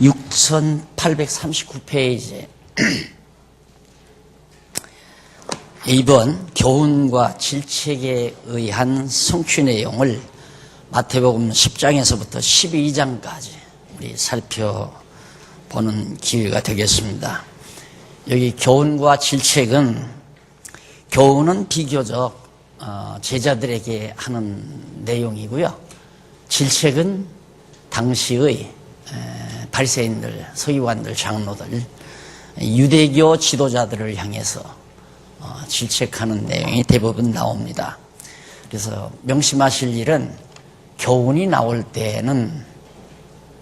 6839페이지 이번 교훈과 질책에 의한 성취 내용을 마태복음 10장에서부터 12장까지 우리 살펴보는 기회가 되겠습니다. 여기 교훈과 질책은, 교훈은 비교적 제자들에게 하는 내용이고요. 질책은 당시의 바리새인들, 서기관들, 장로들, 유대교 지도자들을 향해서 질책하는 내용이 대부분 나옵니다. 그래서 명심하실 일은, 교훈이 나올 때에는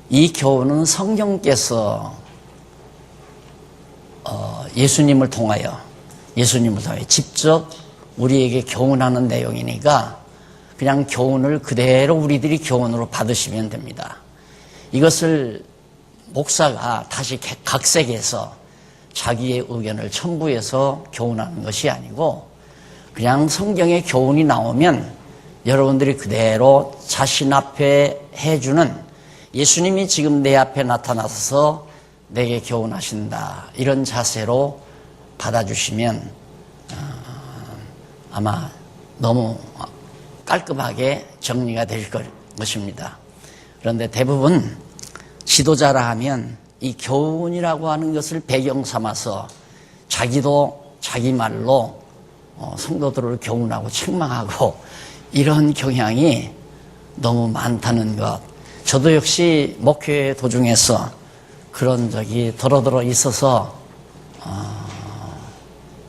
이 교훈은 성경께서 예수님을 통하여 직접 우리에게 교훈하는 내용이니까 그냥 교훈을 그대로 우리들이 교훈으로 받으시면 됩니다. 이것을 목사가 다시 각색해서 자기의 의견을 첨부해서 교훈하는 것이 아니고, 그냥 성경에 교훈이 나오면 여러분들이 그대로 자신 앞에 해주는, 예수님이 지금 내 앞에 나타나서 내게 교훈하신다, 이런 자세로 받아주시면 아마 너무 깔끔하게 정리가 될 것입니다. 그런데 대부분 지도자라 하면 이 교훈이라고 하는 것을 배경 삼아서 자기도 자기 말로 성도들을 교훈하고 책망하고 이런 경향이 너무 많다는 것. 저도 역시 목회 도중에서 그런 적이 더러더러 있어서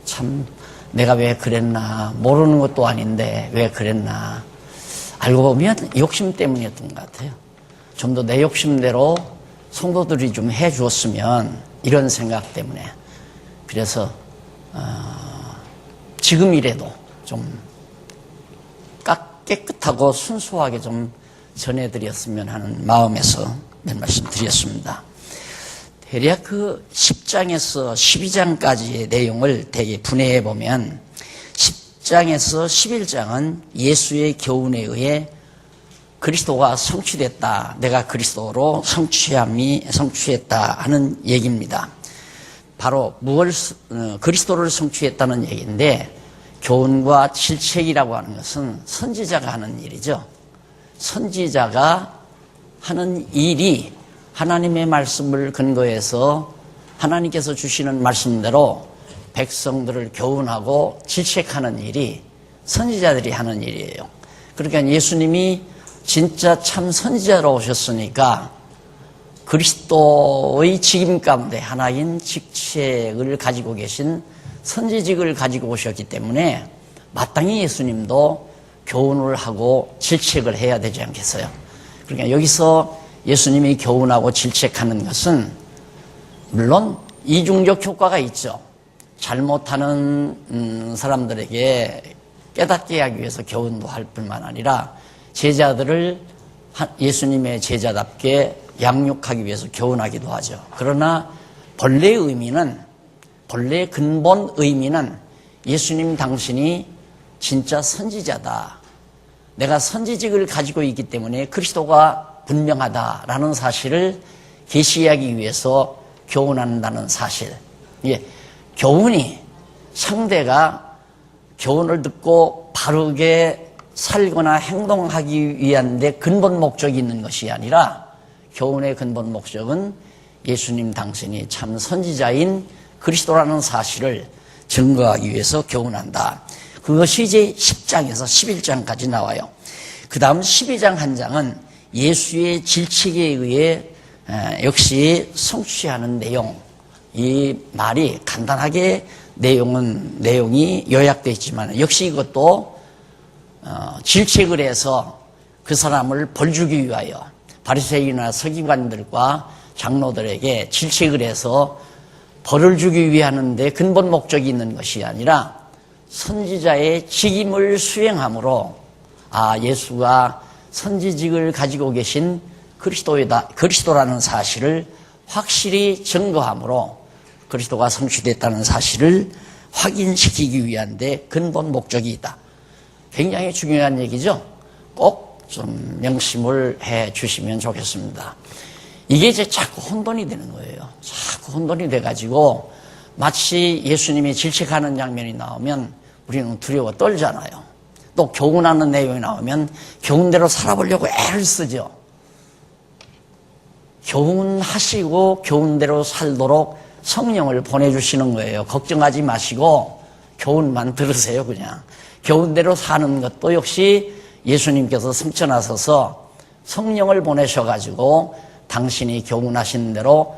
참 내가 왜 그랬나, 모르는 것도 아닌데 왜 그랬나, 알고 보면 욕심 때문이었던 것 같아요. 좀 더 내 욕심대로 성도들이 좀 해주었으면, 이런 생각 때문에. 그래서 지금이라도 좀 깨끗하고 순수하게 좀 전해드렸으면 하는 마음에서 몇 말씀 드렸습니다. 대략 그 10장에서 12장까지의 내용을 대개 분해해 보면, 10장에서 11장은 예수의 교훈에 의해 그리스도가 성취됐다, 내가 그리스도로 성취했다 하는 얘기입니다. 바로 그리스도를 성취했다는 얘기인데, 교훈과 질책이라고 하는 것은 선지자가 하는 일이죠. 선지자가 하는 일이 하나님의 말씀을 근거해서 하나님께서 주시는 말씀대로 백성들을 교훈하고 질책하는 일이 선지자들이 하는 일이에요. 그러니까 예수님이 진짜 참 선지자로 오셨으니까 그리스도의 직임 가운데 하나인 직책을 가지고 계신 선지직을 가지고 오셨기 때문에 마땅히 예수님도 교훈을 하고 질책을 해야 되지 않겠어요? 그러니까 여기서 예수님이 교훈하고 질책하는 것은 물론 이중적 효과가 있죠. 잘못하는 사람들에게 깨닫게 하기 위해서 교훈도 할 뿐만 아니라, 제자들을 예수님의 제자답게 양육하기 위해서 교훈하기도 하죠. 그러나 본래 근본 의미는 예수님 당신이 진짜 선지자다, 내가 선지직을 가지고 있기 때문에 그리스도가 분명하다라는 사실을 계시하기 위해서 교훈한다는 사실. 교훈이, 상대가 교훈을 듣고 바르게 살거나 행동하기 위한 데 근본 목적이 있는 것이 아니라, 교훈의 근본 목적은 예수님 당신이 참 선지자인 그리스도라는 사실을 증거하기 위해서 교훈한다. 그것이 이제 10장에서 11장까지 나와요. 그 다음 12장 한 장은 예수의 질책에 의해 역시 성취하는 내용. 이 말이 간단하게 내용이 요약되어 있지만, 역시 이것도 질책을 해서 그 사람을 벌주기 위하여 바리새인이나 서기관들과 장로들에게 질책을 해서 벌을 주기 위하는데 근본 목적이 있는 것이 아니라, 선지자의 직임을 수행함으로 예수가 선지직을 가지고 계신 그리스도라는 사실을 확실히 증거함으로 그리스도가 성취됐다는 사실을 확인시키기 위한 데 근본 목적이 있다. 굉장히 중요한 얘기죠. 꼭 좀 명심을 해 주시면 좋겠습니다. 이게 이제 자꾸 혼돈이 되는 거예요. 자꾸 혼돈이 돼가지고 마치 예수님이 질책하는 장면이 나오면 우리는 두려워 떨잖아요. 또 교훈하는 내용이 나오면 교훈대로 살아보려고 애를 쓰죠. 교훈하시고 교훈대로 살도록 성령을 보내주시는 거예요. 걱정하지 마시고 교훈만 들으세요. 그냥 교훈대로 사는 것도 역시 예수님께서 승천하셔서 성령을 보내셔가지고 당신이 교훈하신 대로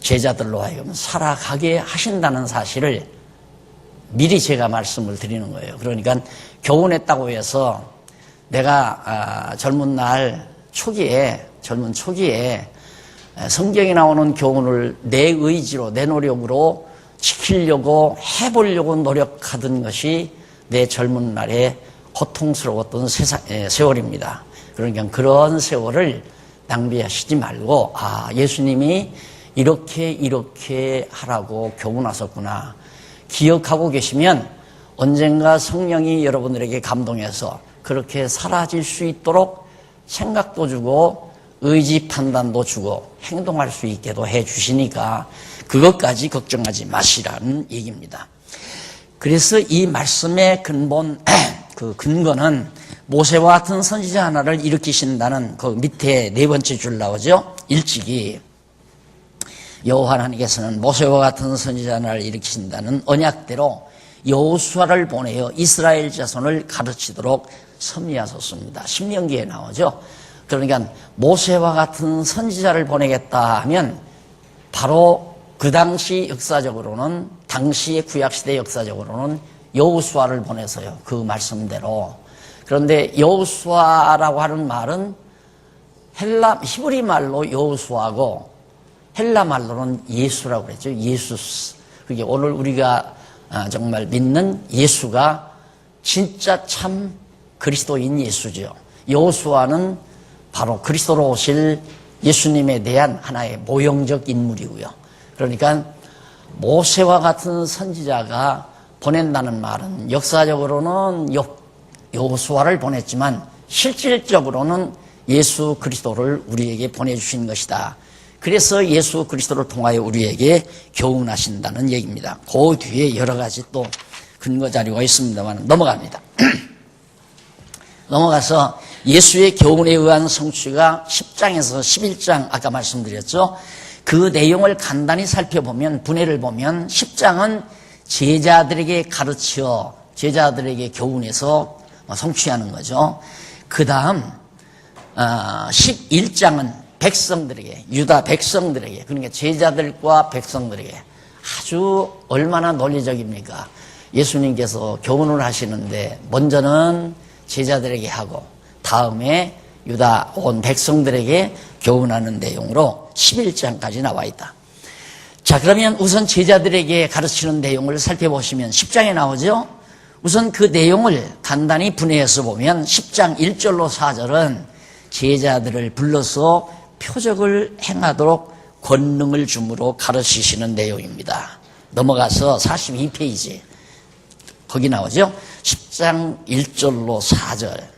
제자들로 하여금 살아가게 하신다는 사실을 미리 제가 말씀을 드리는 거예요. 그러니까 교훈했다고 해서 내가 젊은 초기에 성경에 나오는 교훈을 내 의지로, 내 노력으로 지키려고 해보려고 노력하던 것이 내 젊은 날에 고통스러웠던 세월입니다. 그러니까 그런 세월을 낭비하시지 말고, 예수님이 이렇게 하라고 교훈하셨구나 기억하고 계시면 언젠가 성령이 여러분들에게 감동해서 그렇게 살아질 수 있도록 생각도 주고 의지 판단도 주고 행동할 수 있게도 해 주시니까 그것까지 걱정하지 마시라는 얘기입니다. 그래서 이 말씀의 근거는 모세와 같은 선지자 하나를 일으키신다는 그 밑에 네 번째 줄 나오죠. 일찍이 여호와 하나님께서는 모세와 같은 선지자 하나를 일으키신다는 언약대로 여호수아를 보내어 이스라엘 자손을 가르치도록 섭리하셨습니다. 신명기에 나오죠. 그러니까 모세와 같은 선지자를 보내겠다 하면 바로 그 당시 역사적으로는, 당시의 구약시대 역사적으로는 여호수아를 보내서요. 그 말씀대로. 그런데 여호수아라고 하는 말은 히브리 말로 여호수아고 헬라 말로는 예수라고 그랬죠. 예수스. 그게 오늘 우리가 정말 믿는 예수가 진짜 참 그리스도인 예수죠. 여호수아는 바로 그리스도로 오실 예수님에 대한 하나의 모형적 인물이고요. 그러니까 모세와 같은 선지자가 보낸다는 말은 역사적으로는 여호수아를 보냈지만 실질적으로는 예수 그리스도를 우리에게 보내주신 것이다. 그래서 예수 그리스도를 통하여 우리에게 교훈하신다는 얘기입니다. 그 뒤에 여러 가지 또 근거 자료가 있습니다만 넘어갑니다. 넘어가서 예수의 교훈에 의한 성취가 10장에서 11장 아까 말씀드렸죠. 그 내용을 간단히 살펴보면, 분해를 보면 10장은 제자들에게 가르쳐 제자들에게 교훈해서 성취하는 거죠. 그 다음 11장은 백성들에게, 유다 백성들에게, 그러니까 제자들과 백성들에게 아주 얼마나 논리적입니까? 예수님께서 교훈을 하시는데 먼저는 제자들에게 하고 다음에 유다 온 백성들에게 교훈하는 내용으로 11장까지 나와 있다. 자, 그러면 우선 제자들에게 가르치는 내용을 살펴보시면 10장에 나오죠. 우선 그 내용을 간단히 분해해서 보면 10장 1절로 4절은 제자들을 불러서 표적을 행하도록 권능을 주므로 가르치시는 내용입니다. 넘어가서 42페이지 거기 나오죠. 10장 1절로 4절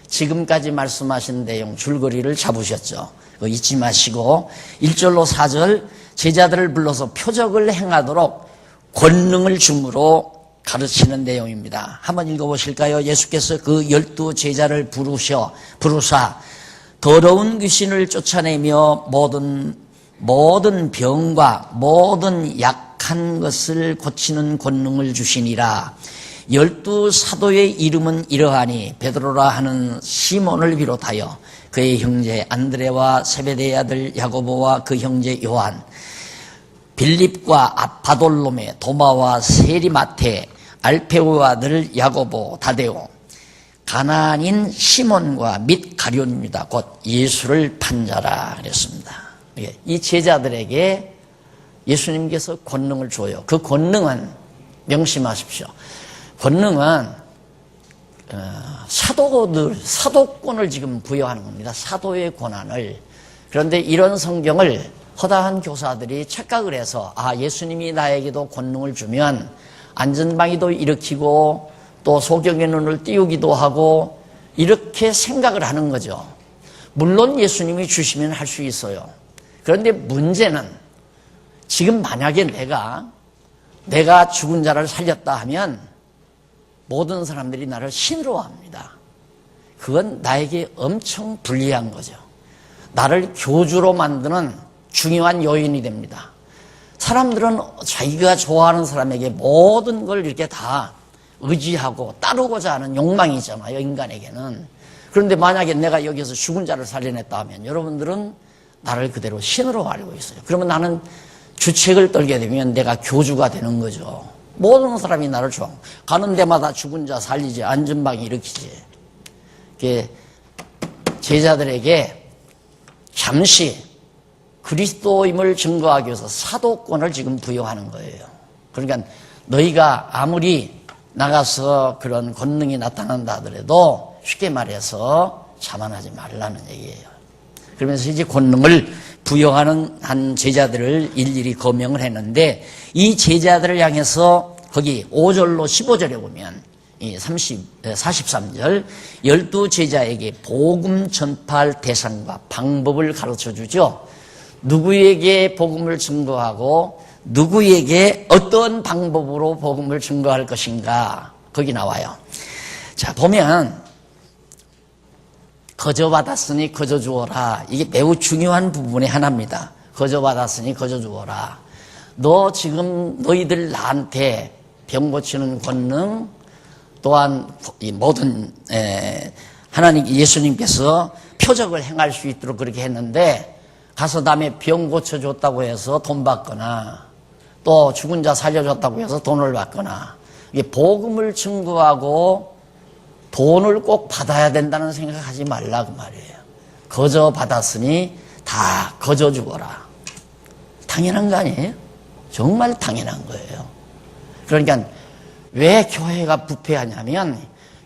지금까지 말씀하신 내용 줄거리를 잡으셨죠. 그거 잊지 마시고 1절로 4절 제자들을 불러서 표적을 행하도록 권능을 주므로 가르치는 내용입니다. 한번 읽어보실까요? 예수께서 그 12 제자를 부르사 더러운 귀신을 쫓아내며 모든 병과 모든 약한 것을 고치는 권능을 주시니라. 12 사도의 이름은 이러하니 베드로라 하는 시몬을 비롯하여 그의 형제 안드레와 세베대의 아들 야고보와 그 형제 요한, 빌립과 바돌로메, 도마와 세리마테, 알페오의 아들 야고보, 다데오, 가나안인 시몬과 및 가룟입니다. 곧 예수를 판 자라 그랬습니다. 이 제자들에게 예수님께서 권능을 줘요. 그 권능은 명심하십시오. 권능은 사도권을 지금 부여하는 겁니다. 사도의 권한을. 그런데 이런 성경을 허다한 교사들이 착각을 해서 예수님이 나에게도 권능을 주면 안전방위도 일으키고 또 소경의 눈을 띄우기도 하고 이렇게 생각을 하는 거죠. 물론 예수님이 주시면 할 수 있어요. 그런데 문제는 지금 만약에 내가 죽은 자를 살렸다 하면 모든 사람들이 나를 신으로 합니다. 그건 나에게 엄청 불리한 거죠. 나를 교주로 만드는 중요한 요인이 됩니다. 사람들은 자기가 좋아하는 사람에게 모든 걸 이렇게 다 의지하고 따르고자 하는 욕망이 있잖아요, 인간에게는. 그런데 만약에 내가 여기서 죽은 자를 살려냈다 하면 여러분들은 나를 그대로 신으로 알고 있어요. 그러면 나는 주책을 떨게 되면 내가 교주가 되는 거죠. 모든 사람이 나를 좋아하고 가는 데마다 죽은 자 살리지, 안전방 일으키지. 제자들에게 잠시 그리스도임을 증거하기 위해서 사도권을 지금 부여하는 거예요. 그러니까 너희가 아무리 나가서 그런 권능이 나타난다 하더라도 쉽게 말해서 자만하지 말라는 얘기예요. 그러면서 이제 권능을 부여하는 한 제자들을 일일이 거명을 했는데, 이 제자들을 향해서 거기 5절로 15절에 보면 이 43절 12제자에게 복음 전파할 대상과 방법을 가르쳐 주죠. 누구에게 복음을 증거하고 누구에게 어떤 방법으로 복음을 증거할 것인가, 거기 나와요. 자, 보면 거저 받았으니 거저 주어라. 이게 매우 중요한 부분의 하나입니다. 거저 받았으니 거저 주어라. 너 지금 너희들 나한테 병 고치는 권능, 또한 이 모든 하나님 예수님께서 표적을 행할 수 있도록 그렇게 했는데, 가서 남의 병 고쳐줬다고 해서 돈 받거나 또 죽은 자 살려줬다고 해서 돈을 받거나, 이게 복음을 증거하고 돈을 꼭 받아야 된다는 생각하지 말라 그 말이에요. 거저 받았으니 다 거저 주거라. 당연한 거 아니에요? 정말 당연한 거예요. 그러니까 왜 교회가 부패하냐면,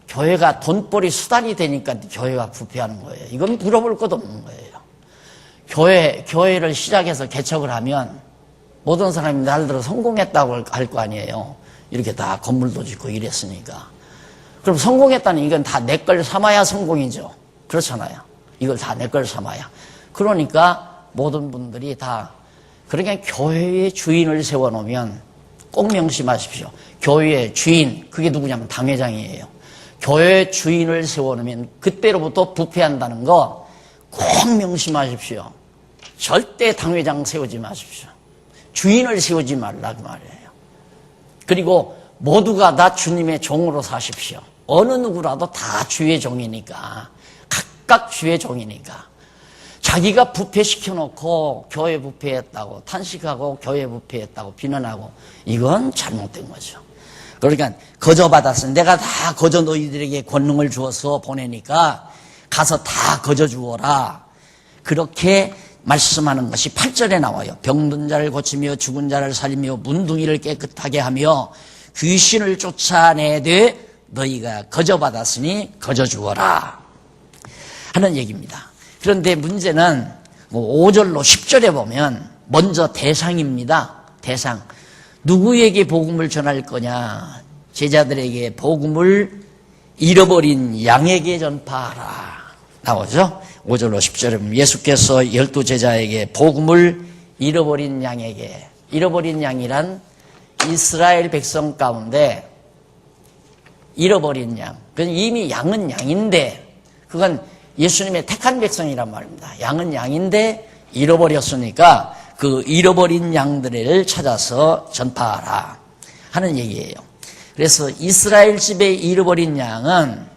교회가 돈벌이 수단이 되니까 교회가 부패하는 거예요. 이건 물어볼 것도 없는 거예요. 교회를 시작해서 개척을 하면 모든 사람이 날 들어 성공했다고 할 거 아니에요. 이렇게 다 건물도 짓고 이랬으니까. 그럼 성공했다는 이건 다 내 걸 삼아야 성공이죠. 그렇잖아요. 이걸 다 내 걸 삼아야. 그러니까 모든 분들이 다, 그러니까 교회의 주인을 세워놓으면 꼭 명심하십시오. 교회의 주인, 그게 누구냐면 당회장이에요. 교회의 주인을 세워놓으면 그때로부터 부패한다는 거 꼭 명심하십시오. 절대 당회장 세우지 마십시오. 주인을 세우지 말라 그 말이에요. 그리고 모두가 다 주님의 종으로 사십시오. 어느 누구라도 다 주의 종이니까, 각각 주의 종이니까. 자기가 부패시켜놓고 교회 부패했다고 탄식하고 교회 부패했다고 비난하고, 이건 잘못된 거죠. 그러니까 거저 받았으니, 내가 다 거저 너희들에게 권능을 주어서 보내니까 가서 다 거저 주어라. 그렇게 말씀하는 것이 8절에 나와요. 병든 자를 고치며 죽은 자를 살리며 문둥이를 깨끗하게 하며 귀신을 쫓아내되 너희가 거저 받았으니 거저 주어라 하는 얘기입니다. 그런데 문제는 5절로 10절에 보면 먼저 대상입니다. 대상. 누구에게 복음을 전할 거냐? 제자들에게 복음을 잃어버린 양에게 전파하라 나오죠. 5절로 10절에 보면 예수께서 12제자에게 복음을 잃어버린 양에게, 잃어버린 양이란 이스라엘 백성 가운데 잃어버린 양, 이미 양은 양인데, 그건 예수님의 택한 백성이란 말입니다. 양은 양인데 잃어버렸으니까 그 잃어버린 양들을 찾아서 전파하라 하는 얘기예요. 그래서 이스라엘 집에 잃어버린 양은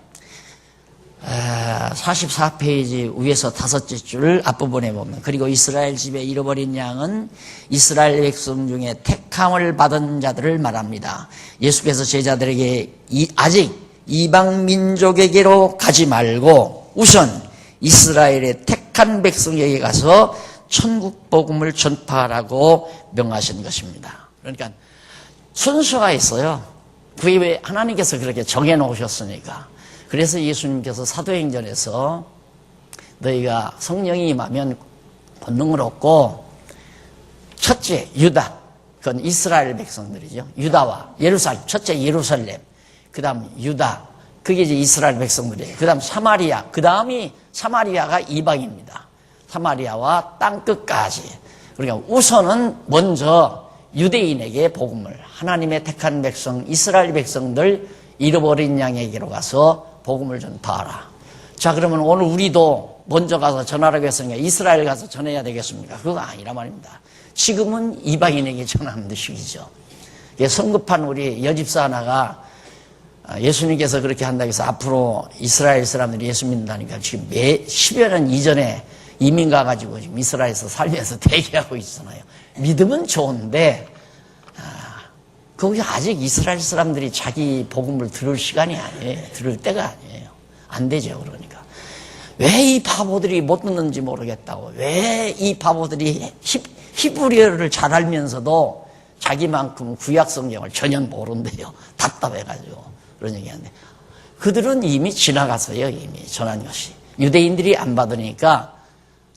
44페이지 위에서 5째 줄 앞부분에 보면, 그리고 이스라엘 집에 잃어버린 양은 이스라엘 백성 중에 택함을 받은 자들을 말합니다. 예수께서 제자들에게 아직 이방 민족에게로 가지 말고 우선 이스라엘의 택한 백성에게 가서 천국 복음을 전파하라고 명하신 것입니다. 그러니까 순서가 있어요. 그게 왜 하나님께서 그렇게 정해놓으셨으니까. 그래서 예수님께서 사도행전에서 너희가 성령이 임하면 권능을 얻고, 첫째 유다, 그건 이스라엘 백성들이죠. 유다와 예루살렘, 첫째 예루살렘, 그 다음 유다, 그게 이제 이스라엘 백성들이에요. 그 다음 사마리아, 그 다음이 사마리아가 이방입니다. 사마리아와 땅끝까지. 그러니까 우선은 먼저 유대인에게 복음을, 하나님의 택한 백성, 이스라엘 백성들 잃어버린 양에게로 가서 복음을 전파하라. 자, 그러면 오늘 우리도 먼저 가서 전하라고 했으니까 이스라엘 가서 전해야 되겠습니까? 그거 아니라 말입니다. 지금은 이방인에게 전하는 시기죠. 성급한 우리 여집사 하나가 예수님께서 그렇게 한다고 해서 앞으로 이스라엘 사람들이 예수 믿는다니까 지금 10여 년 이전에 이민 가가지고 지금 이스라엘에서 살면서 대기하고 있잖아요. 믿으면 좋은데, 거기 아직 이스라엘 사람들이 자기 복음을 들을 시간이 아니에요. 들을 때가 아니에요. 안 되죠, 그러니까. 왜 이 바보들이 못 듣는지 모르겠다고. 왜 이 바보들이 히브리어를 잘 알면서도 자기만큼 구약 성경을 전혀 모른대요. 답답해가지고. 그런 얘기하는데. 그들은 이미 지나갔어요, 이미 전한 것이. 유대인들이 안 받으니까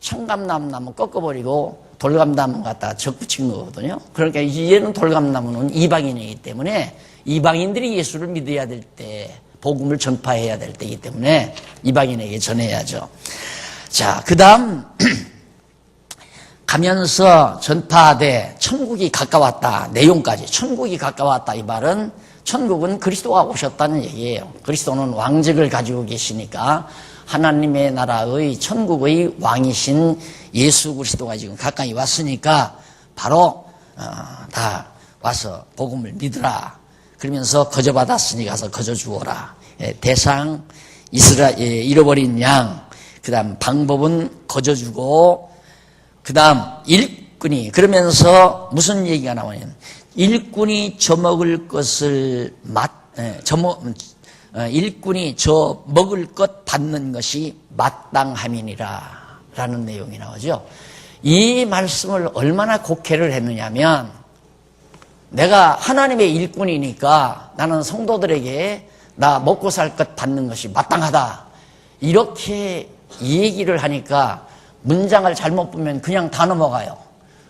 청감나무 꺾어버리고 돌감나무 갖다가 적붙인 거거든요. 그러니까 이제는 돌감나무는 이방인이기 때문에 이방인들이 예수를 믿어야 될 때, 복음을 전파해야 될 때이기 때문에 이방인에게 전해야죠. 자, 그 다음 가면서 전파하되 천국이 가까웠다. 내용까지 천국이 가까웠다. 이 말은 천국은 그리스도가 오셨다는 얘기예요. 그리스도는 왕직을 가지고 계시니까 하나님의 나라의 천국의 왕이신 예수 그리스도가 지금 가까이 왔으니까 바로 다 와서 복음을 믿으라. 그러면서 거저받았으니 가서 거저 주어라. 대상 이스라엘 잃어버린 양. 그 다음 방법은 거저 주고, 그 다음 일꾼이, 그러면서 무슨 얘기가 나오냐면 일꾼이 저먹을 것을 일꾼이 저 먹을 것 받는 것이 마땅함이니라 라는 내용이 나오죠. 이 말씀을 얼마나 곡해를 했느냐면, 내가 하나님의 일꾼이니까 나는 성도들에게 나 먹고 살 것 받는 것이 마땅하다, 이렇게 얘기를 하니까 문장을 잘못 보면 그냥 다 넘어가요.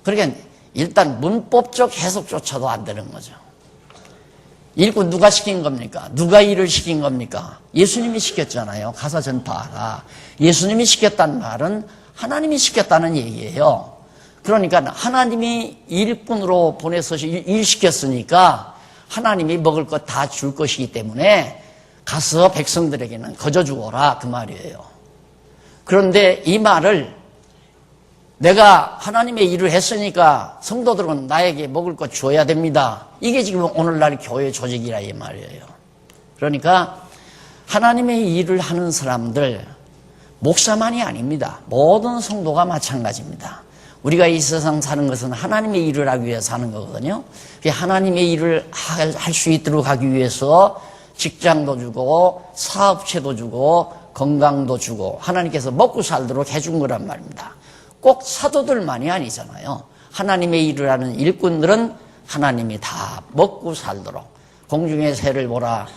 그러니까 일단 문법적 해석조차도 안 되는 거죠. 일꾼 누가 시킨 겁니까? 누가 일을 시킨 겁니까? 예수님이 시켰잖아요. 가서 전파하라. 예수님이 시켰다는 말은 하나님이 시켰다는 얘기예요. 그러니까 하나님이 일꾼으로 보내서 일 시켰으니까 하나님이 먹을 것 다 줄 것이기 때문에 가서 백성들에게는 거저 주어라, 그 말이에요. 그런데 이 말을 내가 하나님의 일을 했으니까 성도들은 나에게 먹을 것 줘야 됩니다, 이게 지금 오늘날 교회 조직이라 이 말이에요. 그러니까 하나님의 일을 하는 사람들, 목사만이 아닙니다. 모든 성도가 마찬가지입니다. 우리가 이 세상 사는 것은 하나님의 일을 하기 위해서 사는 거거든요. 하나님의 일을 할 수 있도록 하기 위해서 직장도 주고 사업체도 주고 건강도 주고 하나님께서 먹고 살도록 해준 거란 말입니다. 꼭 사도들만이 아니잖아요. 하나님의 일을 하는 일꾼들은 하나님이 다 먹고 살도록, 공중의 새를 보라,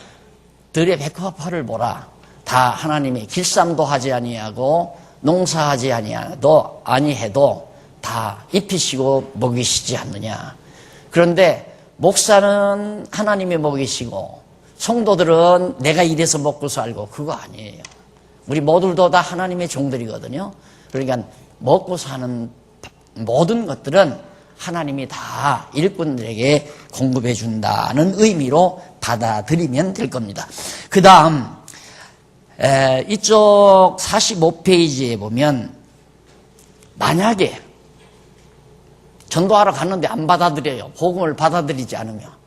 들의 백합화를 보라, 다 하나님이 길쌈도 하지 아니하고 농사하지 아니해도 다 입히시고 먹이시지 않느냐. 그런데 목사는 하나님이 먹이시고 성도들은 내가 일해서 먹고 살고, 그거 아니에요. 우리 모두도 다 하나님의 종들이거든요. 그러니까 먹고 사는 모든 것들은 하나님이 다 일꾼들에게 공급해 준다는 의미로 받아들이면 될 겁니다. 그 다음 이쪽 45페이지에 보면, 만약에 전도하러 갔는데 안 받아들여요. 복음을 받아들이지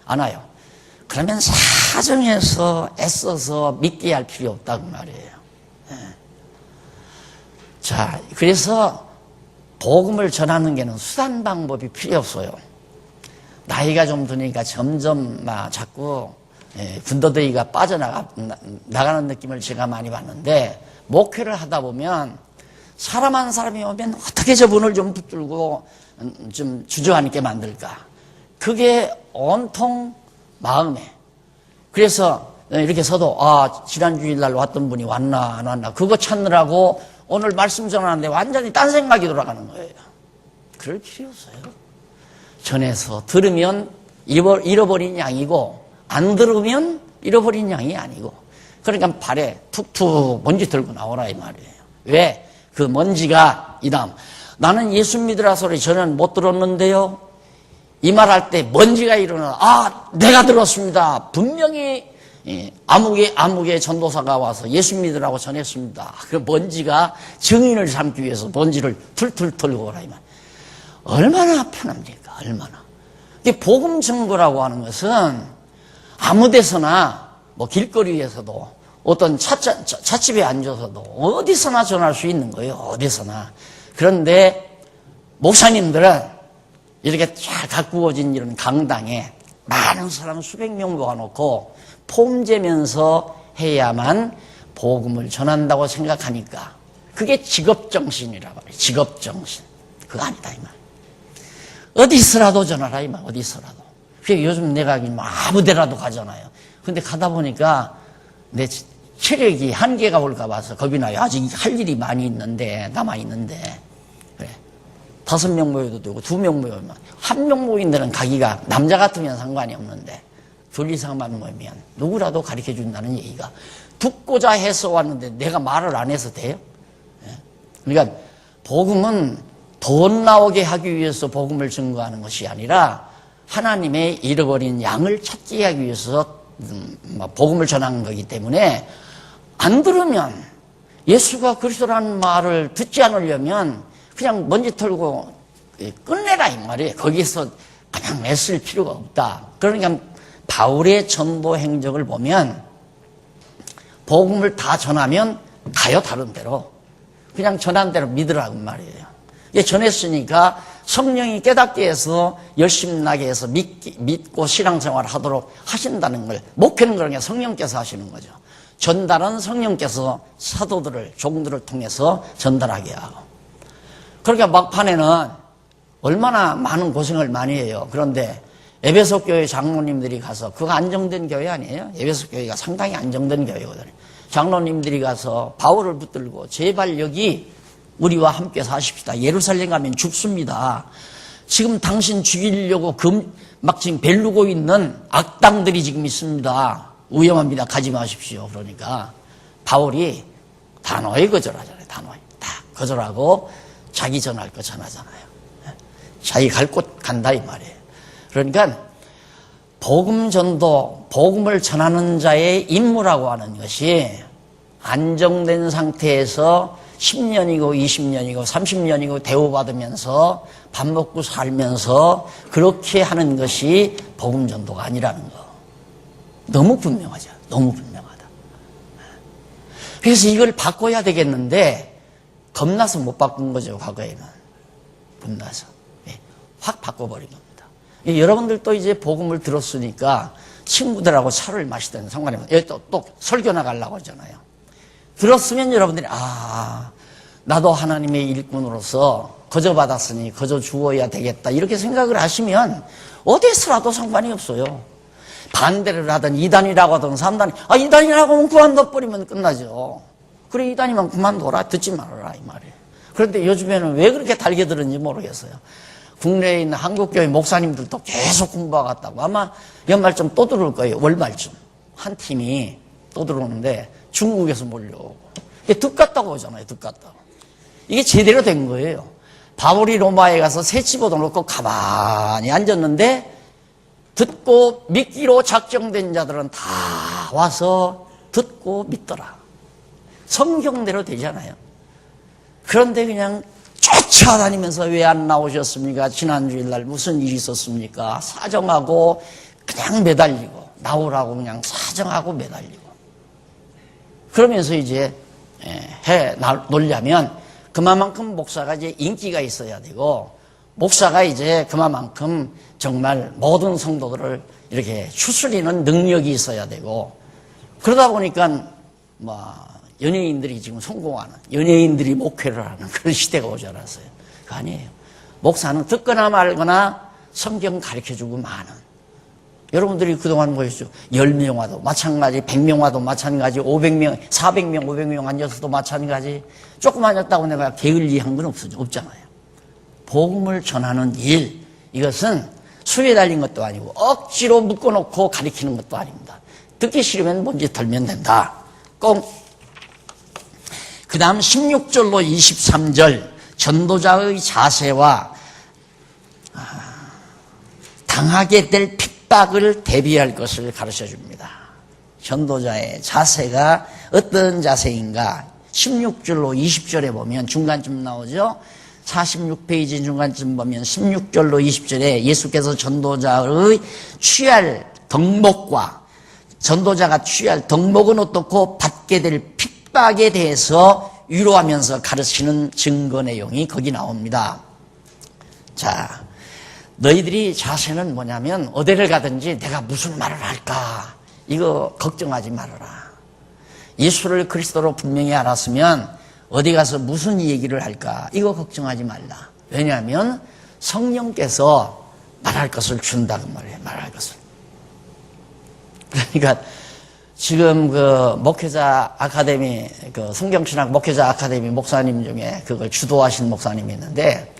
않아요. 그러면 사정해서 애써서 믿게 할 필요 없다고 말이에요. 자, 그래서 복음을 전하는 게는 수단 방법이 필요 없어요. 나이가 좀 드니까 점점 자꾸 군더더기가 빠져나가는 느낌을 제가 많이 받는데, 목회를 하다 보면 사람 한 사람이 오면 어떻게 저분을 좀 붙들고 좀 주저앉게 만들까, 그게 온통 마음에. 그래서 이렇게 서도 지난 주일날 왔던 분이 왔나 안 왔나 그거 찾느라고 오늘 말씀 전하는데 완전히 딴 생각이 돌아가는 거예요. 그럴 필요 없어요. 전해서 들으면 잃어버린 양이고, 안 들으면 잃어버린 양이 아니고, 그러니까 발에 툭툭 먼지 들고 나오라 이 말이에요. 왜? 그 먼지가 이 다음 나는 예수 믿으라 소리 저는 못 들었는데요. 이 말할 때 먼지가 일어나 내가 들었습니다. 분명히 아무개 전도사가 와서 예수 믿으라고 전했습니다. 그 먼지가 증인을 삼기 위해서 먼지를 툴툴 털고 오라 이 말. 얼마나 편합니까? 얼마나. 이게 복음 증거라고 하는 것은 아무 데서나 뭐 길거리에서도 어떤 찻집에 앉아서도 어디서나 전할 수 있는 거예요. 어디서나. 그런데 목사님들은 이렇게 잘 가꾸어진 이런 강당에 많은 사람 수백 명 모아놓고 폼재면서 해야만 복음을 전한다고 생각하니까 그게 직업정신이라 말이에요. 직업정신. 그거 아니다 이 말. 어디서라도 전하라 이 말. 어디서라도. 그게 요즘 내가 아무 데라도 가잖아요. 근데 가다 보니까 내 체력이 한계가 올까 봐서 겁이 나요. 아직 할 일이 많이 있는데 남아있는데 그래. 5명 모여도 되고 2명 모이면 1명 모인 데는 가기가 남자 같으면 상관이 없는데 둘 이상만 모이면 누구라도 가르쳐준다는 얘기가 듣고자 해서 왔는데 내가 말을 안 해서 돼요? 그러니까 복음은 돈 나오게 하기 위해서 복음을 증거하는 것이 아니라 하나님의 잃어버린 양을 찾게 하기 위해서 복음을 전하는 거기 때문에 안 들으면 예수가 그리스도라는 말을 듣지 않으려면 그냥 먼지 털고 끝내라 이 말이에요. 거기서 그냥 애쓸 필요가 없다. 그러니까 바울의 전도 행적을 보면 복음을 다 전하면 가요 다른 데로. 그냥 전한 대로 믿으라고 말이에요. 전했으니까 성령이 깨닫게 해서 열심나게 해서 믿고 신앙생활을 하도록 하신다는 걸 목회는 그러니까 성령께서 하시는 거죠. 전달은 성령께서 사도들을 종들을 통해서 전달하게 하고 그러니까 막판에는 얼마나 많은 고생을 많이 해요. 그런데 에베소 교회 장로님들이 가서 그거 안정된 교회 아니에요? 에베소 교회가 상당히 안정된 교회거든요. 장로님들이 가서 바울을 붙들고 제발 여기 우리와 함께 사십시다. 예루살렘 가면 죽습니다. 지금 당신 죽이려고 막 지금 벨르고 있는 악당들이 지금 있습니다. 위험합니다. 가지 마십시오. 그러니까 바울이 단호히 거절하잖아요. 단호히. 다 거절하고 자기 전할 거 전하잖아요. 자기 갈 곳 간다 이 말이에요. 그러니까 복음 전도, 복음을 전하는 자의 임무라고 하는 것이 안정된 상태에서 10년이고 20년이고 30년이고 대우받으면서 밥 먹고 살면서 그렇게 하는 것이 복음 전도가 아니라는 거. 너무 분명하죠. 너무 분명하다. 그래서 이걸 바꿔야 되겠는데 겁나서 못 바꾼 거죠. 과거에는. 겁나서. 확 바꿔버린 겁니다. 여러분들도 이제 복음을 들었으니까 친구들하고 차를 마시든 상관이 없어요. 여기 또 설교 나가려고 하잖아요. 들었으면 여러분들이 나도 하나님의 일꾼으로서 거저 받았으니 거저 주어야 되겠다 이렇게 생각을 하시면 어디서라도 상관이 없어요. 반대를 하든 2단이라고 하든 3단 2단이라고 하면 그만둬버리면 끝나죠. 그래 2단이면 그만둬라 듣지 말아라 이 말이에요. 그런데 요즘에는 왜 그렇게 달겨들은지 모르겠어요. 국내에 있는 한국교회 목사님들도 계속 공부하겠다고 아마 연말쯤 또 들어올 거예요. 월말쯤 한 팀이 또 들어오는데 중국에서 몰려오고 득 갔다고 오잖아요. 득 갔다고. 이게 제대로 된 거예요. 바울이 로마에 가서 새 집어넣고 가만히 앉았는데 듣고 믿기로 작정된 자들은 다 와서 듣고 믿더라. 성경대로 되잖아요. 그런데 그냥 쫓아다니면서 왜 안 나오셨습니까? 지난 주일날 무슨 일이 있었습니까? 사정하고 그냥 매달리고 나오라고 그냥 사정하고 매달리고 그러면서 이제 놀려면 그만큼 목사가 이제 인기가 있어야 되고 목사가 이제 그만큼 정말 모든 성도들을 이렇게 추스리는 능력이 있어야 되고 그러다 보니까 연예인들이 지금 성공하는 연예인들이 목회를 하는 그런 시대가 오지 않았어요. 그거 아니에요. 목사는 듣거나 말거나 성경 가르쳐주고 마는 여러분들이 그동안 보셨죠? 10명 와도 마찬가지 100명 와도 마찬가지 500명 400명 500명 앉아서도 마찬가지 조금 앉았다고 내가 게을리한 건 없잖아요. 복음을 전하는 일 이것은 수에 달린 것도 아니고 억지로 묶어놓고 가르치는 것도 아닙니다. 듣기 싫으면 먼지 털면 된다. 꼭 그 다음 16절로 23절 전도자의 자세와 당하게 될 핍박을 대비할 것을 가르쳐 줍니다. 전도자의 자세가 어떤 자세인가? 16절로 20절에 보면 중간쯤 나오죠. 46페이지 중간쯤 보면 16절로 20절에 예수께서 전도자의 취할 덕목과 전도자가 취할 덕목은 어떻고 받게 될 핍박에 대해서 위로하면서 가르치는 증거 내용이 거기 나옵니다. 자, 너희들이 자세는 뭐냐면 어디를 가든지 내가 무슨 말을 할까 이거 걱정하지 말아라. 예수를 그리스도로 분명히 알았으면 어디 가서 무슨 얘기를 할까 이거 걱정하지 말라. 왜냐하면 성령께서 말할 것을 준다고 말해요. 말할 것을. 그러니까 지금 그 목회자 아카데미, 그 성경신학 목회자 아카데미 목사님 중에 그걸 주도하신 목사님이 있는데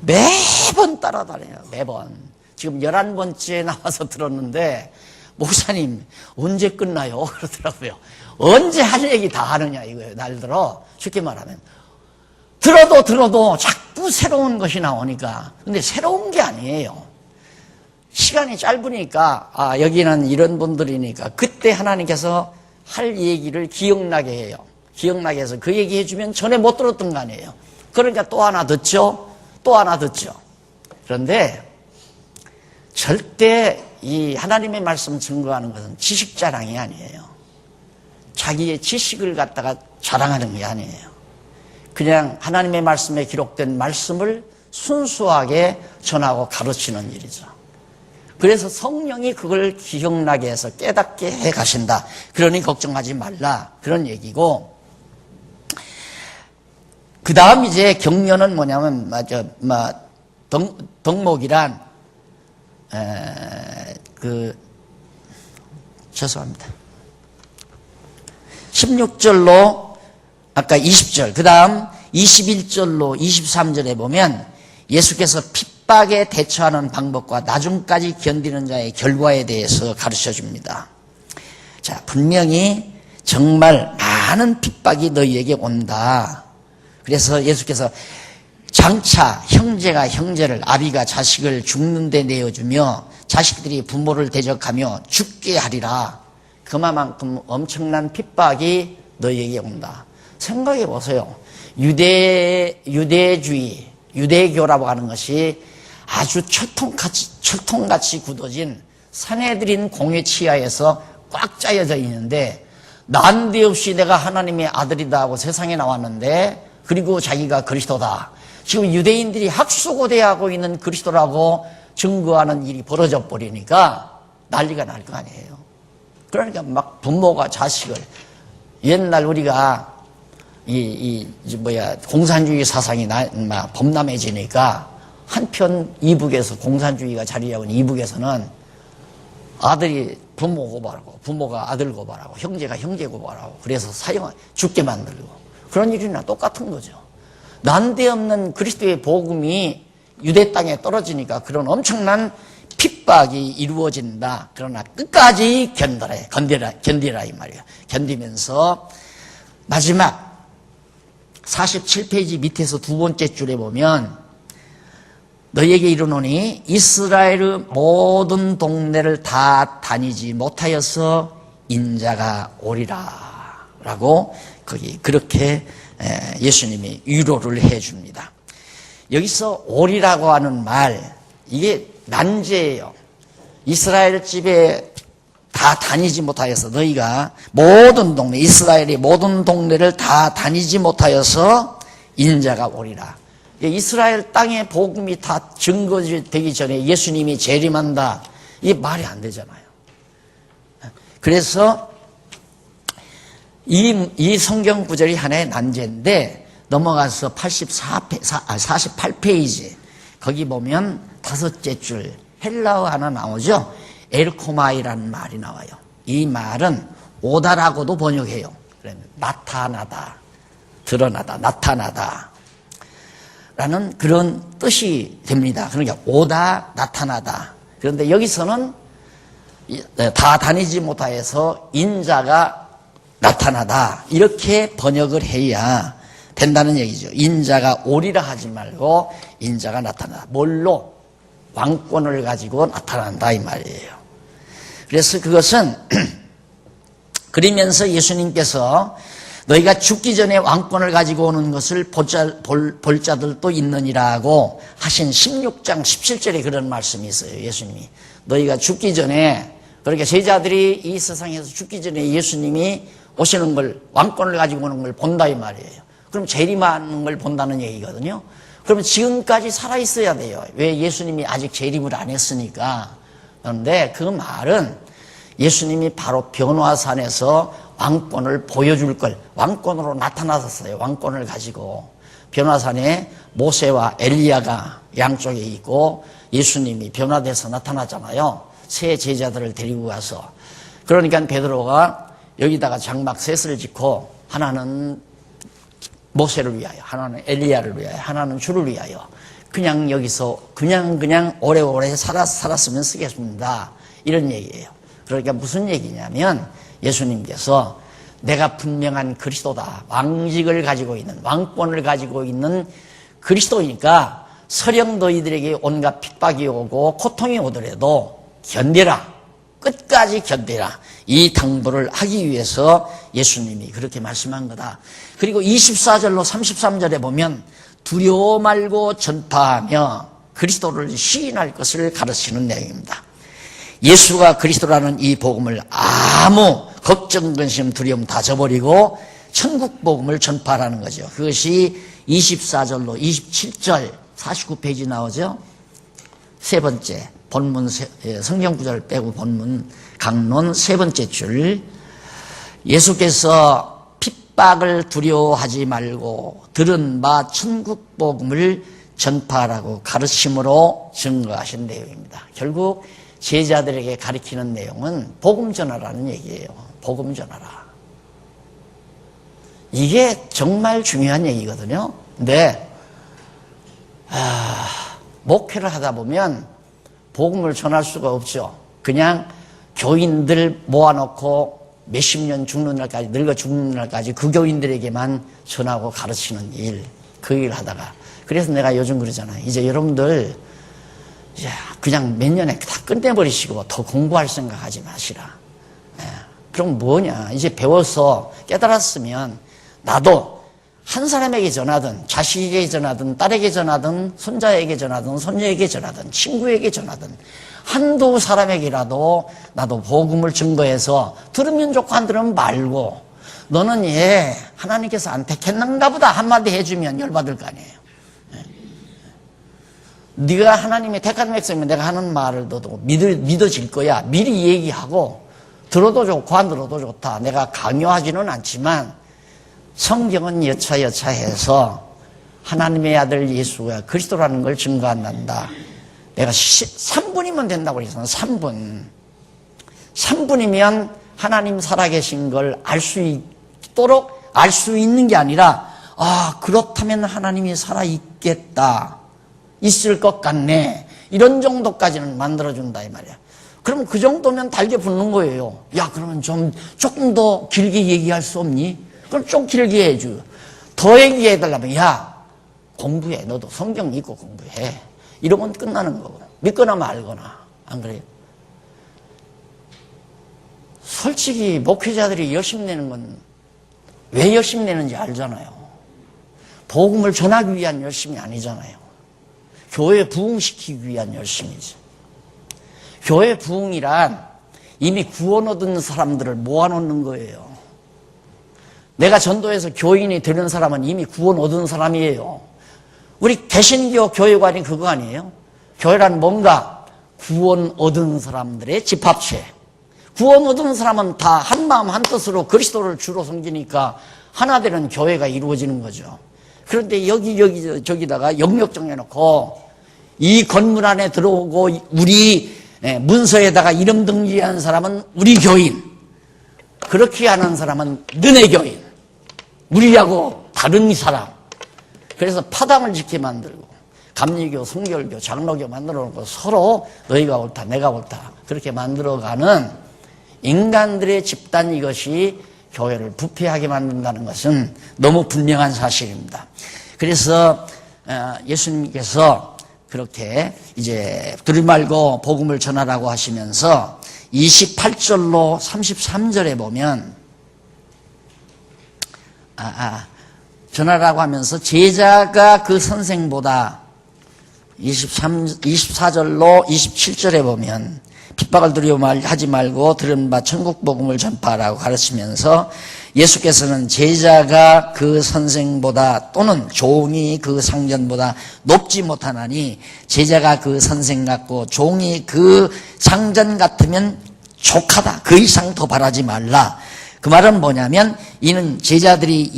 매번 따라다녀요. 매번. 지금 11번째 나와서 들었는데 목사님 언제 끝나요? 그러더라고요. 언제 할 얘기 다 하느냐 이거예요. 날 들어. 쉽게 말하면 들어도 자꾸 새로운 것이 나오니까. 근데 새로운 게 아니에요. 시간이 짧으니까 여기는 이런 분들이니까 그때 하나님께서 할 얘기를 기억나게 해요. 기억나게 해서 그 얘기 해주면 전에 못 들었던 거 아니에요. 그러니까 또 하나 듣죠. 또 하나 듣죠. 그런데 절대 이 하나님의 말씀 증거하는 것은 지식 자랑이 아니에요. 자기의 지식을 갖다가 자랑하는 게 아니에요. 그냥 하나님의 말씀에 기록된 말씀을 순수하게 전하고 가르치는 일이죠. 그래서 성령이 그걸 기억나게 해서 깨닫게 해 가신다. 그러니 걱정하지 말라. 그런 얘기고. 그 다음 이제 격려는 뭐냐면, 덕목이란, 죄송합니다. 16절로, 아까 20절, 그 다음 21절로 23절에 보면 예수께서 핍박에 대처하는 방법과 나중까지 견디는 자의 결과에 대해서 가르쳐 줍니다. 자, 분명히 정말 많은 핍박이 너희에게 온다. 그래서 예수께서 장차 형제가 형제를, 아비가 자식을 죽는 데 내어주며 자식들이 부모를 대적하며 죽게 하리라. 그만큼 엄청난 핍박이 너희에게 온다. 생각해 보세요. 유대주의, 유대교라고 하는 것이 아주 철통같이 굳어진 산헤드린 공회 치하에서 꽉 짜여져 있는데 난데없이 내가 하나님의 아들이다 하고 세상에 나왔는데, 그리고 자기가 그리스도다. 지금 유대인들이 학수고대하고 있는 그리스도라고 증거하는 일이 벌어져 버리니까 난리가 날 거 아니에요. 그러니까 막 부모가 자식을, 옛날 우리가 공산주의 사상이 범람해지니까 한편 이북에서 공산주의가 자리하고 있는 이북에서는 아들이 부모 고발하고 부모가 아들 고발하고 형제가 형제 고발하고 그래서 죽게 만들고 그런 일이나 똑같은 거죠. 난데없는 그리스도의 복음이 유대 땅에 떨어지니까 그런 엄청난 핍박이 이루어진다. 그러나 끝까지 견디라 이 말이에요. 견디면서 마지막 47페이지 밑에서 두 번째 줄에 보면 너희에게 이르노니 이스라엘의 모든 동네를 다 다니지 못하여서 인자가 오리라 라고 거기 그렇게 예수님이 위로를 해줍니다. 여기서 오리라고 하는 말, 이게 난제예요. 이스라엘 집에 다 다니지 못하여서 너희가 모든 동네, 이스라엘이 모든 동네를 다 다니지 못하여서 인자가 오리라. 이스라엘 땅의 복음이 다 증거되기 전에 예수님이 재림한다. 이게 말이 안 되잖아요. 그래서 이 성경 구절이 하나의 난제인데 넘어가서 48페이지 거기 보면 다섯째 줄 헬라어 하나 나오죠. 엘코마이라는 말이 나와요. 이 말은 오다라고도 번역해요. 나타나다, 드러나다, 나타나다 라는 그런 뜻이 됩니다. 그러니까 오다, 나타나다. 그런데 여기서는 다 다니지 못하여서 인자가 나타나다 이렇게 번역을 해야 된다는 얘기죠. 인자가 오리라 하지 말고 인자가 나타나다. 뭘로? 왕권을 가지고 나타난다 이 말이에요. 그래서 그것은 그러면서 예수님께서 너희가 죽기 전에 왕권을 가지고 오는 것을 볼 자들도 있느니라고 하신 16장 17절에 그런 말씀이 있어요. 예수님이 너희가 죽기 전에, 그러니까 제자들이 이 세상에서 죽기 전에 예수님이 오시는 걸, 왕권을 가지고 오는 걸 본다 이 말이에요. 그럼 재림하는 걸 본다는 얘기거든요. 그러면 지금까지 살아있어야 돼요. 왜? 예수님이 아직 재림을 안 했으니까. 그런데 그 말은 예수님이 바로 변화산에서 왕권을 보여줄 걸, 왕권으로 나타났었어요. 왕권을 가지고. 변화산에 모세와 엘리야가 양쪽에 있고 예수님이 변화돼서 나타났잖아요. 새 제자들을 데리고 가서. 그러니까 베드로가 여기다가 장막 셋을 짓고 하나는 모세를 위하여, 하나는 엘리야를 위하여, 하나는 주를 위하여 그냥 여기서 그냥 오래오래 살았으면 쓰겠습니다. 이런 얘기예요. 그러니까 무슨 얘기냐면 예수님께서 내가 분명한 그리스도다. 왕직을 가지고 있는, 왕권을 가지고 있는 그리스도이니까 설령 너희들에게 온갖 핍박이 오고 고통이 오더라도 견뎌라. 끝까지 견뎌라. 이 당부를 하기 위해서 예수님이 그렇게 말씀한 거다. 그리고 24절로 33절에 보면 두려워 말고 전파하며 그리스도를 시인할 것을 가르치는 내용입니다. 예수가 그리스도라는 이 복음을 아무 걱정, 근심, 두려움 다 저버리고 천국 복음을 전파하라는 거죠. 그것이 24절로 27절 49페이지 나오죠. 세 번째 본문, 성경 구절 빼고 본문 강론 세 번째 줄, 예수께서 핍박을 두려워하지 말고 들은 바 천국 복음을 전파하라고 가르침으로 증거하신 내용입니다. 결국 제자들에게 가르치는 내용은 복음 전하라는 얘기예요. 복음 전하라. 이게 정말 중요한 얘기거든요. 근데 목회를 하다 보면 복음을 전할 수가 없죠. 그냥 교인들 모아놓고 몇십 년 죽는 날까지, 늙어 죽는 날까지 그 교인들에게만 전하고 가르치는 일, 그 일 하다가. 그래서 내가 요즘 그러잖아요. 이제 여러분들 그냥 몇 년에 다 끝내버리시고 더 공부할 생각하지 마시라. 그럼 뭐냐? 이제 배워서 깨달았으면 나도 한 사람에게 전하든 자식에게 전하든 딸에게 전하든 손자에게 전하든 손녀에게 전하든 친구에게 전하든 한두 사람에게라도 나도 복음을 증거해서 들으면 좋고 안 들으면 말고, 너는 얘 하나님께서 안 택했는가 보다 한마디 해주면 열받을 거 아니에요. 네가 하나님의 택한 백성이면 내가 하는 말을 너도 믿어질 거야. 미리 얘기하고 들어도 좋고 안 들어도 좋다. 내가 강요하지는 않지만 성경은 여차여차해서 하나님의 아들 예수가 그리스도라는 걸 증거한단다. 내가 3분이면 된다고 그랬잖아. 3분이면 하나님 살아계신 걸 알 수 있도록 알 수 있는 게 아니라, 그렇다면 하나님이 살아있겠다, 있을 것 같네, 이런 정도까지는 만들어준다 이 말이야. 그럼 그 정도면 달게 붙는 거예요. 야, 그러면 조금 더 길게 얘기할 수 없니? 그럼 좀 길게 해줘. 더 얘기해달라면, 야, 공부해. 너도 성경 읽고 공부해. 이러면 끝나는 거고. 믿거나 말거나. 안 그래요? 솔직히 목회자들이 열심히 내는 건 왜 열심히 내는지 알잖아요. 복음을 전하기 위한 열심이 아니잖아요. 교회 부흥시키기 위한 열심이지. 교회 부흥이란 이미 구원 얻은 사람들을 모아놓는 거예요. 내가 전도해서 교인이 되는 사람은 이미 구원 얻은 사람이에요. 우리 개신교 교회관이 그거 아니에요? 교회란 뭔가 구원 얻은 사람들의 집합체. 구원 얻은 사람은 다 한마음 한뜻으로 그리스도를 주로 섬기니까 하나 되는 교회가 이루어지는 거죠. 그런데 저기다가 영역 정해놓고 이 건물 안에 들어오고 우리 문서에다가 이름 등기한 사람은 우리 교인, 그렇게 하는 사람은 너네 교인, 우리하고 다른 사람. 그래서 파당을 짓게 만들고 감리교, 성결교, 장로교 만들어놓고 서로 너희가 옳다, 내가 옳다, 그렇게 만들어가는 인간들의 집단, 이것이 교회를 부패하게 만든다는 것은 너무 분명한 사실입니다. 그래서 예수님께서 그렇게 이제 두루말고 복음을 전하라고 하시면서 28절로 33절에 보면 전하라고 하면서 제자가 그 선생보다 24절로 27절에 보면 핍박을 두려워하지 말고 들은 바 천국 복음을 전파하라고 가르치면서 예수께서는 제자가 그 선생보다 또는 종이 그 상전보다 높지 못하나니 제자가 그 선생 같고 종이 그 상전 같으면 족하다. 그 이상 더 바라지 말라. 그 말은 뭐냐면 이는 제자들이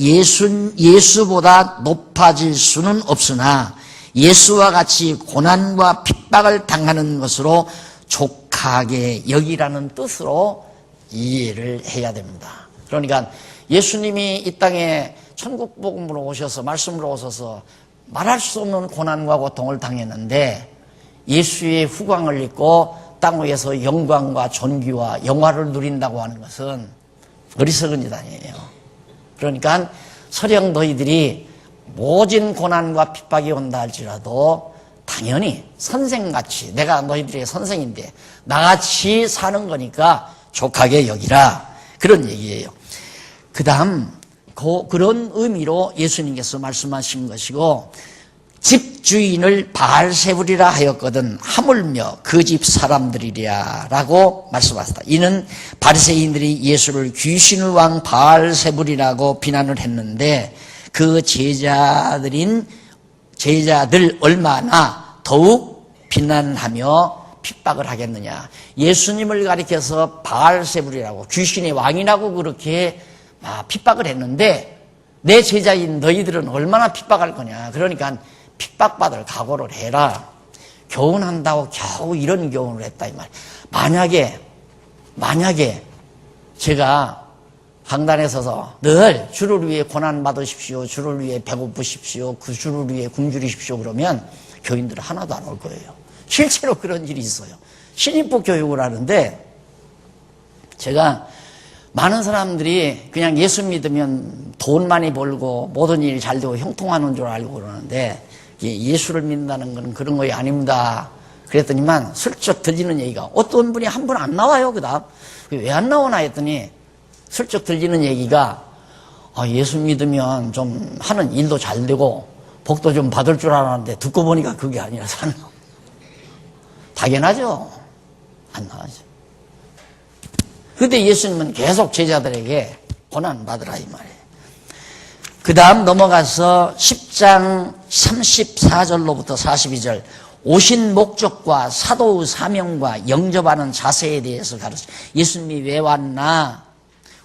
예수보다 높아질 수는 없으나 예수와 같이 고난과 핍박을 당하는 것으로 족하게 여기라는 뜻으로 이해를 해야 됩니다. 그러니까 예수님이 이 땅에 천국 복음으로 오셔서 말씀으로 오셔서 말할 수 없는 고난과 고통을 당했는데 예수의 후광을 입고 땅 위에서 영광과 존귀와 영화를 누린다고 하는 것은 어리석은 일 아니에요. 그러니까 설령 너희들이 모진 고난과 핍박이 온다 할지라도 당연히 선생같이, 내가 너희들의 선생인데 나같이 사는 거니까 족하게 여기라, 그런 얘기예요. 그 다음 그런 의미로 예수님께서 말씀하신 것이고, 집주인을 바알세불이라 하였거든 하물며 그 집 사람들이랴 라고 말씀하셨다. 이는 바리새인들이 예수를 귀신의 왕 바알세불이라고 비난을 했는데 그 제자들 얼마나 더욱 비난하며 핍박을 하겠느냐. 예수님을 가리켜서 바알세불이라고, 귀신의 왕이라고 그렇게 핍박을 했는데 내 제자인 너희들은 얼마나 핍박할 거냐. 그러니까 핍박받을 각오를 해라. 교훈한다고 겨우 이런 교훈을 했다 이 말. 만약에 제가 강단에 서서 늘 주를 위해 고난 받으십시오, 주를 위해 배고프십시오, 그 주를 위해 굶주리십시오 그러면 교인들 하나도 안 올 거예요. 실제로 그런 일이 있어요. 신입부 교육을 하는데 제가 많은 사람들이 그냥 예수 믿으면 돈 많이 벌고 모든 일이 잘 되고 형통하는 줄 알고 그러는데 예수를 믿는다는 건 그런 거이 아닙니다. 그랬더니만 슬쩍 들리는 얘기가, 어떤 분이 한 분 안 나와요. 그 다음 왜 안 나오나 했더니 슬쩍 들리는 얘기가, 예수 믿으면 좀 하는 일도 잘 되고 복도 좀 받을 줄 알았는데 듣고 보니까 그게 아니라서 안 나와. 당연하죠. 안 나와죠. 근데 예수님은 계속 제자들에게 고난 받으라 이 말이에요. 그 다음 넘어가서 10장 34절로부터 42절, 오신 목적과 사도의 사명과 영접하는 자세에 대해서 가르쳐. 예수님이 왜 왔나,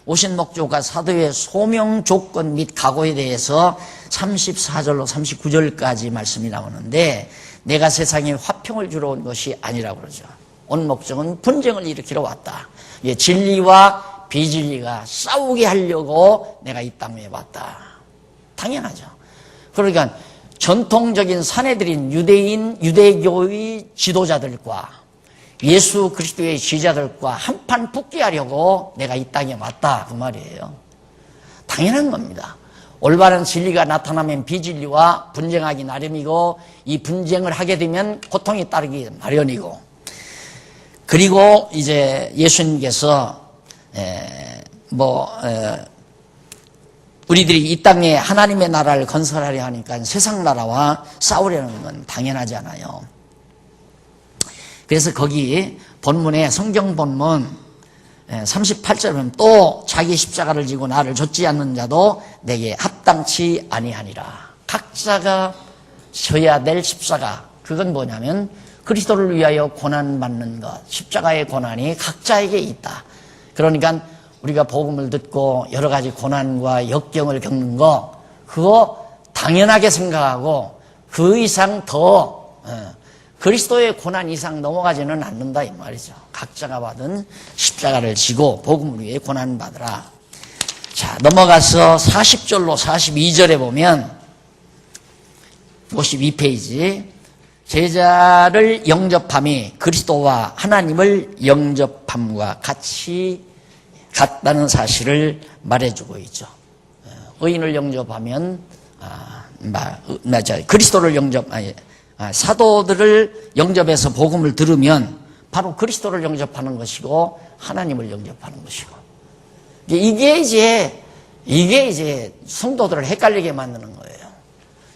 오신 목적과 사도의 소명 조건 및 각오에 대해서 34절로 39절까지 말씀이 나오는데, 내가 세상에 화평을 주러 온 것이 아니라고 그러죠. 온 목적은 분쟁을 일으키러 왔다. 진리와 비진리가 싸우게 하려고 내가 이 땅에 왔다. 당연하죠. 그러니까 전통적인 사내들인 유대교의 지도자들과 예수 그리스도의 지자들과 한판 붙게 하려고 내가 이 땅에 왔다, 그 말이에요. 당연한 겁니다. 올바른 진리가 나타나면 비진리와 분쟁하기 나름이고, 이 분쟁을 하게 되면 고통이 따르기 마련이고, 그리고 이제 예수님께서 우리들이 이 땅에 하나님의 나라를 건설하려 하니까 세상 나라와 싸우려는 건 당연하잖아요. 그래서 거기 본문에, 성경 본문 38절에 보면, 또 자기 십자가를 지고 나를 좇지 않는 자도 내게 합당치 아니하니라. 각자가 져야 될 십자가, 그건 뭐냐면 그리스도를 위하여 고난받는 것, 십자가의 고난이 각자에게 있다. 그러니까 우리가 복음을 듣고 여러 가지 고난과 역경을 겪는 거, 그거 당연하게 생각하고 그 이상 더 그리스도의 고난 이상 넘어가지는 않는다 이 말이죠. 각자가 받은 십자가를 지고 복음을 위해 고난받으라. 자, 넘어가서 40절로 42절에 보면 52페이지, 제자를 영접함이 그리스도와 하나님을 영접함과 같이 같다는 사실을 말해주고 있죠. 의인을 영접하면 그리스도를 사도들을 영접해서 복음을 들으면 바로 그리스도를 영접하는 것이고 하나님을 영접하는 것이고, 이게 이제 성도들을 헷갈리게 만드는 거예요.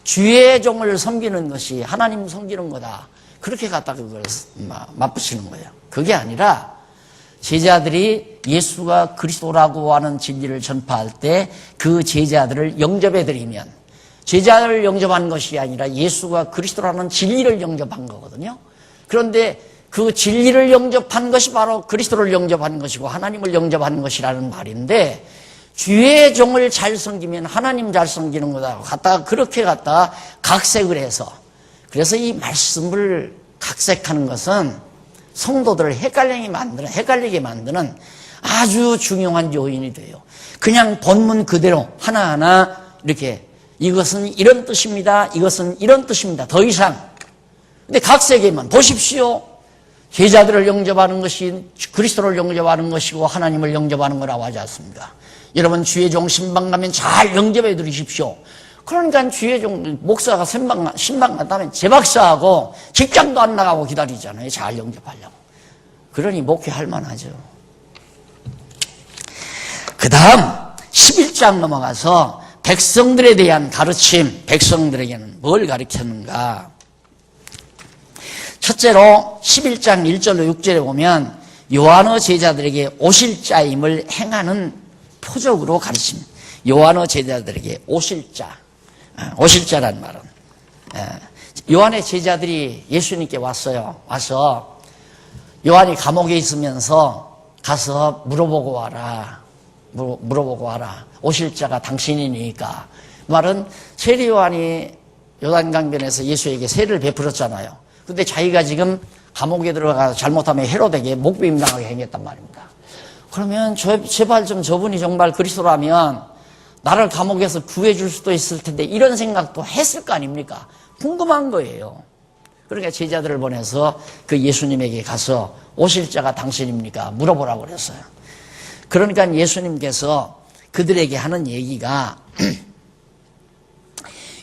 주의 종을 섬기는 것이 하나님 섬기는 거다, 그렇게 갖다 그걸 맞붙이는 거예요. 그게 아니라 제자들이 예수가 그리스도라고 하는 진리를 전파할 때 그 제자들을 영접해드리면, 제자를 영접한 것이 아니라 예수가 그리스도라는 진리를 영접한 거거든요. 그런데 그 진리를 영접한 것이 바로 그리스도를 영접한 것이고 하나님을 영접한 것이라는 말인데, 주의 종을 잘 섬기면 하나님 잘 섬기는 거다 그렇게 갖다 각색을 해서, 그래서 이 말씀을 각색하는 것은 성도들을 헷갈리게 만드는 아주 중요한 요인이 돼요. 그냥 본문 그대로 하나하나 이렇게 이것은 이런 뜻입니다, 이것은 이런 뜻입니다, 더 이상. 근데 각색에만 보십시오. 제자들을 영접하는 것이 그리스도를 영접하는 것이고 하나님을 영접하는 거라고 하지 않습니까? 여러분, 주의 종 신방 가면 잘 영접해 드리십시오. 그러니까 주의 종 목사가 신방 갔다면 재박사하고 직장도 안 나가고 기다리잖아요, 잘 영접하려고. 그러니 목회할 만하죠. 그 다음 11장 넘어가서 백성들에 대한 가르침, 백성들에게는 뭘 가르쳤는가? 첫째로 11장 1절로 6절에 보면 요한의 제자들에게 오실 자임을 행하는 표적으로 가르칩니다. 요한의 제자들에게 오실 자. 오실 자란 말은, 요한의 제자들이 예수님께 왔어요. 와서 요한이 감옥에 있으면서 가서 물어보고 와라. 오실 자가 당신이니까. 말은 세례 요한이 요단강변에서 예수에게 세례를 베풀었잖아요. 근데 자기가 지금 감옥에 들어가서 잘못하면 헤로데에게 목베임 당하게 생겼단 말입니다. 그러면 제발 좀 저분이 정말 그리스도라면 나를 감옥에서 구해줄 수도 있을 텐데, 이런 생각도 했을 거 아닙니까? 궁금한 거예요. 그러니까 제자들을 보내서 그 예수님에게 가서 오실 자가 당신입니까? 물어보라고 그랬어요. 그러니까 예수님께서 그들에게 하는 얘기가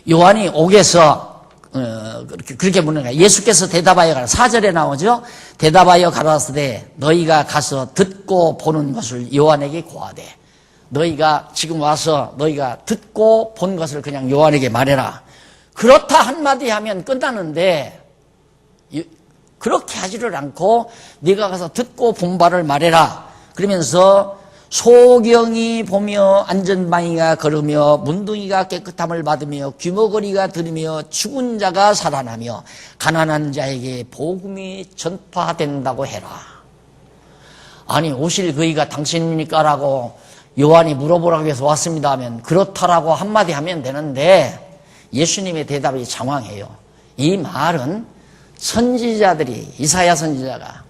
요한이 옥에서 그렇게 묻는 거예요. 예수께서 대답하여 가라. 4절에 나오죠. 대답하여 가라사대 너희가 가서 듣고 보는 것을 요한에게 고하되, 너희가 지금 와서 너희가 듣고 본 것을 그냥 요한에게 말해라. 그렇다 한마디 하면 끝나는데 그렇게 하지를 않고 네가 가서 듣고 본 바를 말해라. 그러면서 소경이 보며 안전방이가 걸으며 문둥이가 깨끗함을 받으며 귀머거리가 들으며 죽은 자가 살아나며 가난한 자에게 복음이 전파된다고 해라. 아니, 오실 그이가 당신입니까라고 요한이 물어보라고 해서 왔습니다 하면 그렇다라고 한마디 하면 되는데, 예수님의 대답이 장황해요. 이 말은 선지자들이, 이사야 선지자가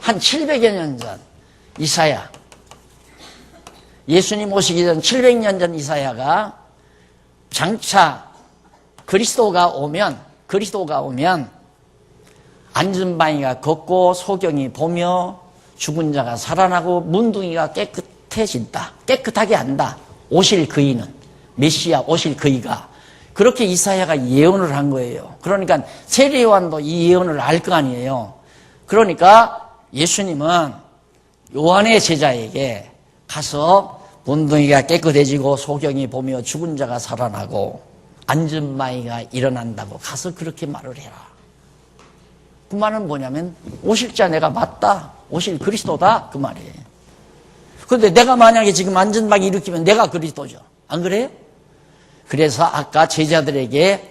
한 700여 년 전 이사야, 예수님 오시기 전 700년 전 이사야가 장차 그리스도가 오면 안전방이가 걷고 소경이 보며 죽은 자가 살아나고 문둥이가 깨끗해진다. 깨끗하게 한다. 오실 그이는, 메시아 오실 그이가. 그렇게 이사야가 예언을 한 거예요. 그러니까 세례 요한도 이 예언을 알 거 아니에요. 그러니까 예수님은 요한의 제자에게 가서 문둥이가 깨끗해지고 소경이 보며 죽은 자가 살아나고 안전마이가 일어난다고 가서 그렇게 말을 해라. 그 말은 뭐냐면 오실 자 내가 맞다, 오실 그리스도다, 그 말이에요. 그런데 내가 만약에 지금 안전마이 일으키면 내가 그리스도죠. 안 그래요? 그래서 아까 제자들에게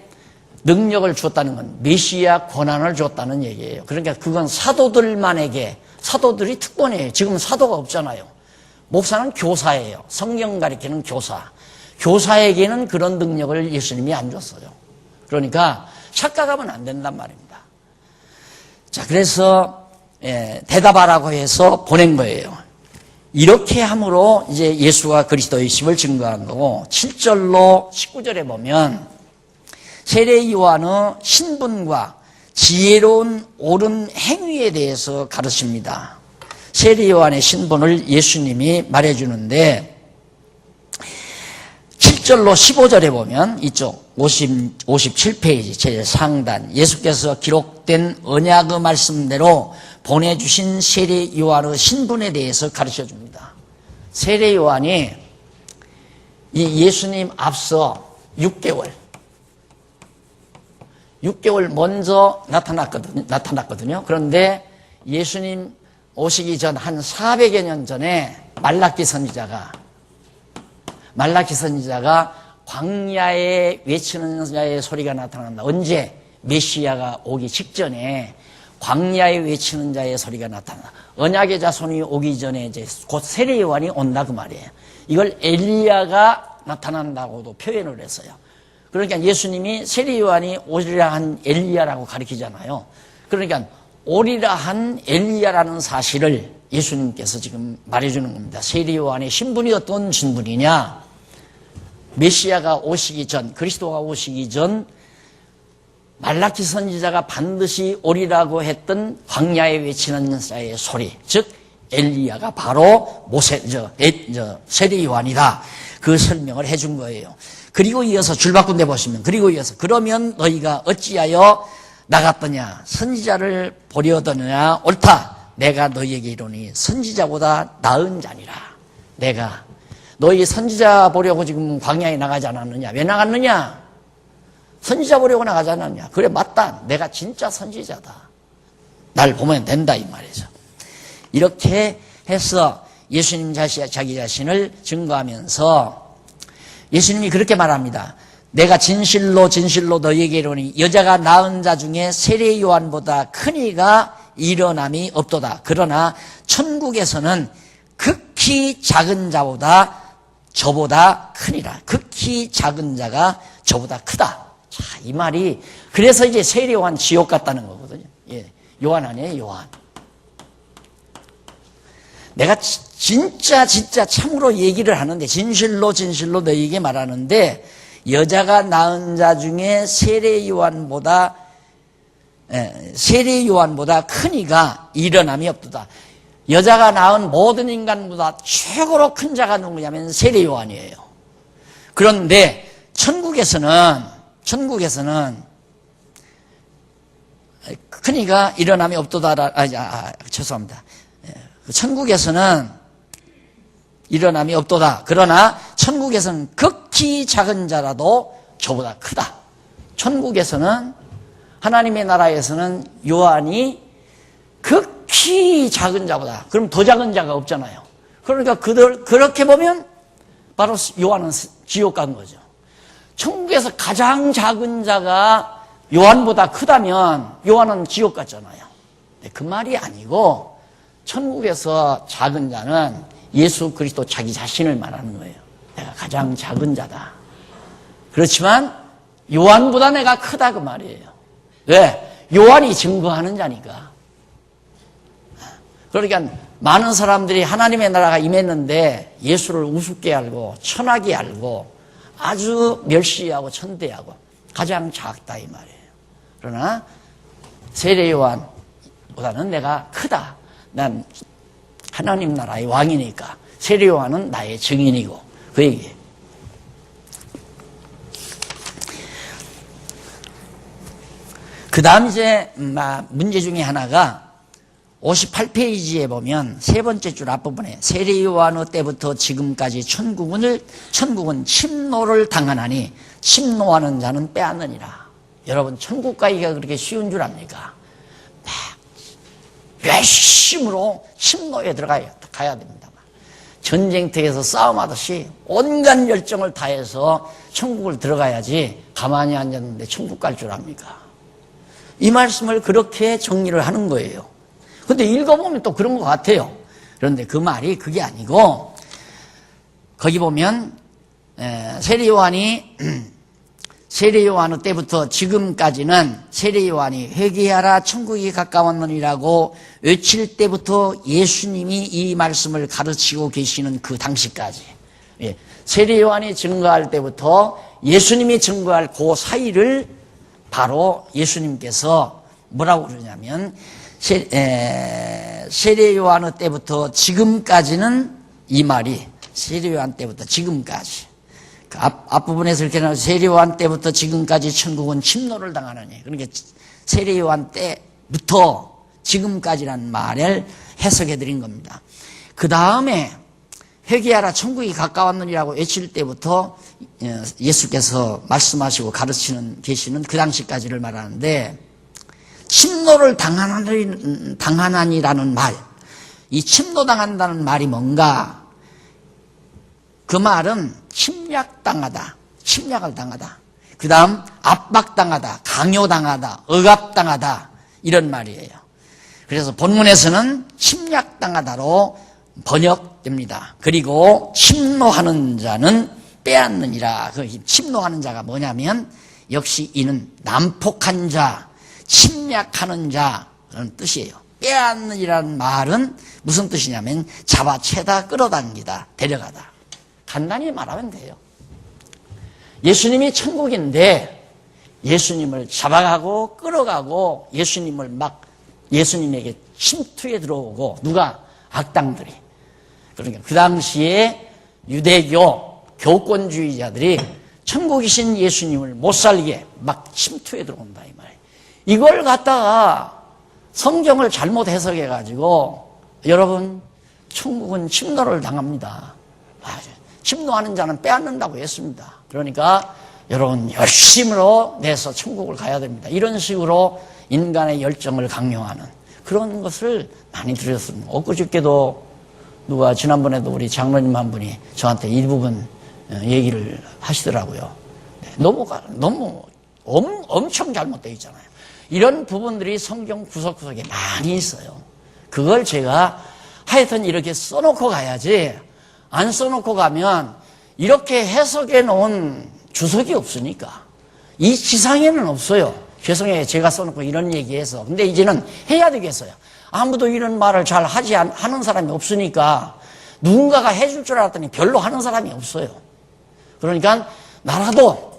능력을 주었다는 건 메시아 권한을 줬다는 얘기예요. 그러니까 그건 사도들만에게, 사도들이 특권이에요. 지금 사도가 없잖아요. 목사는 교사예요. 성경 가리키는 교사. 교사에게는 그런 능력을 예수님이 안 줬어요. 그러니까 착각하면 안 된단 말입니다. 자, 그래서 대답하라고 해서 보낸 거예요. 이렇게 함으로 이제 예수가 그리스도이심을 증거한 거고, 7절로 19절에 보면 세례 요한의 신분과 지혜로운 옳은 행위에 대해서 가르칩니다. 세례 요한의 신분을 예수님이 말해주는데 7절로 15절에 보면 이쪽 57페이지 제일 상단 예수께서 기록된 언약의 말씀대로 보내주신 세례 요한의 신분에 대해서 가르쳐줍니다. 세례 요한이 이 예수님 앞서 6개월 먼저 나타났거든요. 그런데 예수님 오시기 전 한 400여 년 전에 말라기 선지자가 광야에 외치는 자의 소리가 나타난다. 언제? 메시아가 오기 직전에 광야에 외치는 자의 소리가 나타난다. 언약의 자손이 오기 전에 이제 곧 세례 요한이 온다 그 말이에요. 이걸 엘리야가 나타난다고도 표현을 했어요. 그러니까 예수님이 세례 요한이 오리라 한 엘리야라고 가리키잖아요. 그러니까 오리라 한 엘리야라는 사실을 예수님께서 지금 말해주는 겁니다. 세례 요한의 신분이 어떤 신분이냐? 메시아가 오시기 전, 그리스도가 오시기 전 말라기 선지자가 반드시 오리라고 했던 광야에 외치는 자의 소리, 즉 엘리야가 바로 세례 요한이다. 그 설명을 해준 거예요. 그리고 이어서 줄바꾼 데 보시면 그리고 이어서 그러면 너희가 어찌하여 나갔더냐? 선지자를 보려더냐? 옳다. 내가 너희에게 이르노니 선지자보다 나은 자니라. 내가 너희 선지자 보려고 지금 광야에 나가지 않았느냐? 왜 나갔느냐? 선지자 보려고 나가지 않았느냐? 그래 맞다. 내가 진짜 선지자다. 날 보면 된다 이 말이죠. 이렇게 해서 예수님 자기 자신을 증거하면서 예수님이 그렇게 말합니다. 내가 진실로 너희에게 이르노니 여자가 낳은 자 중에 세례 요한보다 큰 이가 일어남이 없도다. 그러나 천국에서는 극히 작은 자보다 저보다 크니라. 극히 작은 자가 저보다 크다. 자, 이 말이 그래서 이제 세례 요한 지옥 같다는 거거든요. 예, 요한 아니에요, 요한. 내가 진짜 참으로 얘기를 하는데 진실로 너희에게 말하는데 여자가 낳은 자 중에 세례 요한보다 큰 이가 일어남이 없도다. 여자가 낳은 모든 인간보다 최고로 큰 자가 누구냐면 세례 요한이에요. 그런데 천국에서는 큰 이가 일어남이 없도다. 죄송합니다. 천국에서는 일어남이 없도다. 그러나 천국에서는 극히 작은 자라도 저보다 크다. 천국에서는 하나님의 나라에서는 요한이 극히 작은 자보다, 그럼 더 작은 자가 없잖아요. 그러니까 그렇게 보면 바로 요한은 지옥 간 거죠. 천국에서 가장 작은 자가 요한보다 크다면 요한은 지옥 갔잖아요. 그 말이 아니고 천국에서 작은 자는 예수 그리스도 자기 자신을 말하는 거예요. 내가 가장 작은 자다. 그렇지만 요한보다 내가 크다 그 말이에요. 왜? 요한이 증거하는 자니까. 그러니까 많은 사람들이 하나님의 나라가 임했는데 예수를 우습게 알고 천하게 알고 아주 멸시하고 천대하고 가장 작다 이 말이에요. 그러나 세례 요한보다는 내가 크다. 난 하나님 나라의 왕이니까 세례 요한은 나의 증인이고 그 얘기예요. 그 다음 이제 문제 중에 하나가 58페이지에 보면 세 번째 줄 앞부분에 세례 요한 때부터 지금까지 천국은 침노를 당하나니 침노하는 자는 빼앗느니라. 여러분 천국 가기가 그렇게 쉬운 줄 압니까? 열심으로 침노에 가야 됩니다. 전쟁터에서 싸움하듯이 온갖 열정을 다해서 천국을 들어가야지 가만히 앉았는데 천국 갈 줄 압니까? 이 말씀을 그렇게 정리를 하는 거예요. 근데 읽어보면 또 그런 것 같아요. 그런데 그 말이 그게 아니고 거기 보면 세례 요한 때부터 지금까지는 세례 요한이 회개하라 천국이 가까웠느니라고 외칠 때부터 예수님이 이 말씀을 가르치고 계시는 그 당시까지 세례 요한이 증거할 때부터 예수님이 증거할 그 사이를 바로 예수님께서 뭐라고 그러냐면 세례 요한 때부터 지금까지는 이 말이 세례 요한 때부터 지금까지 그 앞부분에서 이렇게 나와서 세례 요한 때부터 지금까지 천국은 침노를 당하느니, 그러니까 세례 요한 때부터 지금까지라는 말을 해석해 드린 겁니다. 그 다음에 회개하라 천국이 가까웠느니라고 외칠 때부터 예수께서 말씀하시고 가르치는 계시는 그 당시까지를 말하는데, 침노를 당하나니라는 말, 이 침노당한다는 말이 뭔가? 그 말은 침략당하다, 침략을 당하다, 그 다음 압박당하다, 강요당하다, 억압당하다, 이런 말이에요. 그래서 본문에서는 침략당하다로 번역됩니다. 그리고 침노하는 자는 빼앗느니라. 그 침노하는 자가 뭐냐면 역시 이는 난폭한 자, 침략하는 자라는 뜻이에요. 빼앗느니라는 말은 무슨 뜻이냐면 잡아채다, 끌어당기다, 데려가다. 간단히 말하면 돼요. 예수님이 천국인데 예수님을 잡아가고 끌어가고 예수님에게 침투에 들어오고, 누가? 악당들이. 그러니까 그 당시에 유대교 교권주의자들이 천국이신 예수님을 못 살게 막 침투에 들어온다 이 말이에요. 이걸 갖다가 성경을 잘못 해석해 가지고 여러분, 천국은 침노를 당합니다. 침노하는 자는 빼앗는다고 했습니다. 그러니까 여러분 열심으로 내서 천국을 가야 됩니다. 이런 식으로 인간의 열정을 강요하는 그런 것을 많이 들었습니다. 엊그저께도 누가, 지난번에도 우리 장로님 한 분이 저한테 이 부분 얘기를 하시더라고요. 너무 엄청 잘못되어 있잖아요. 이런 부분들이 성경 구석구석에 많이 있어요. 그걸 제가 하여튼 이렇게 써놓고 가야지, 안 써놓고 가면 이렇게 해석해 놓은 주석이 없으니까. 이 지상에는 없어요. 죄송해요, 제가 써놓고 이런 얘기해서. 근데 이제는 해야 되겠어요. 아무도 이런 말을 잘 하는 사람이 없으니까 누군가가 해줄 줄 알았더니 별로 하는 사람이 없어요. 그러니까 나라도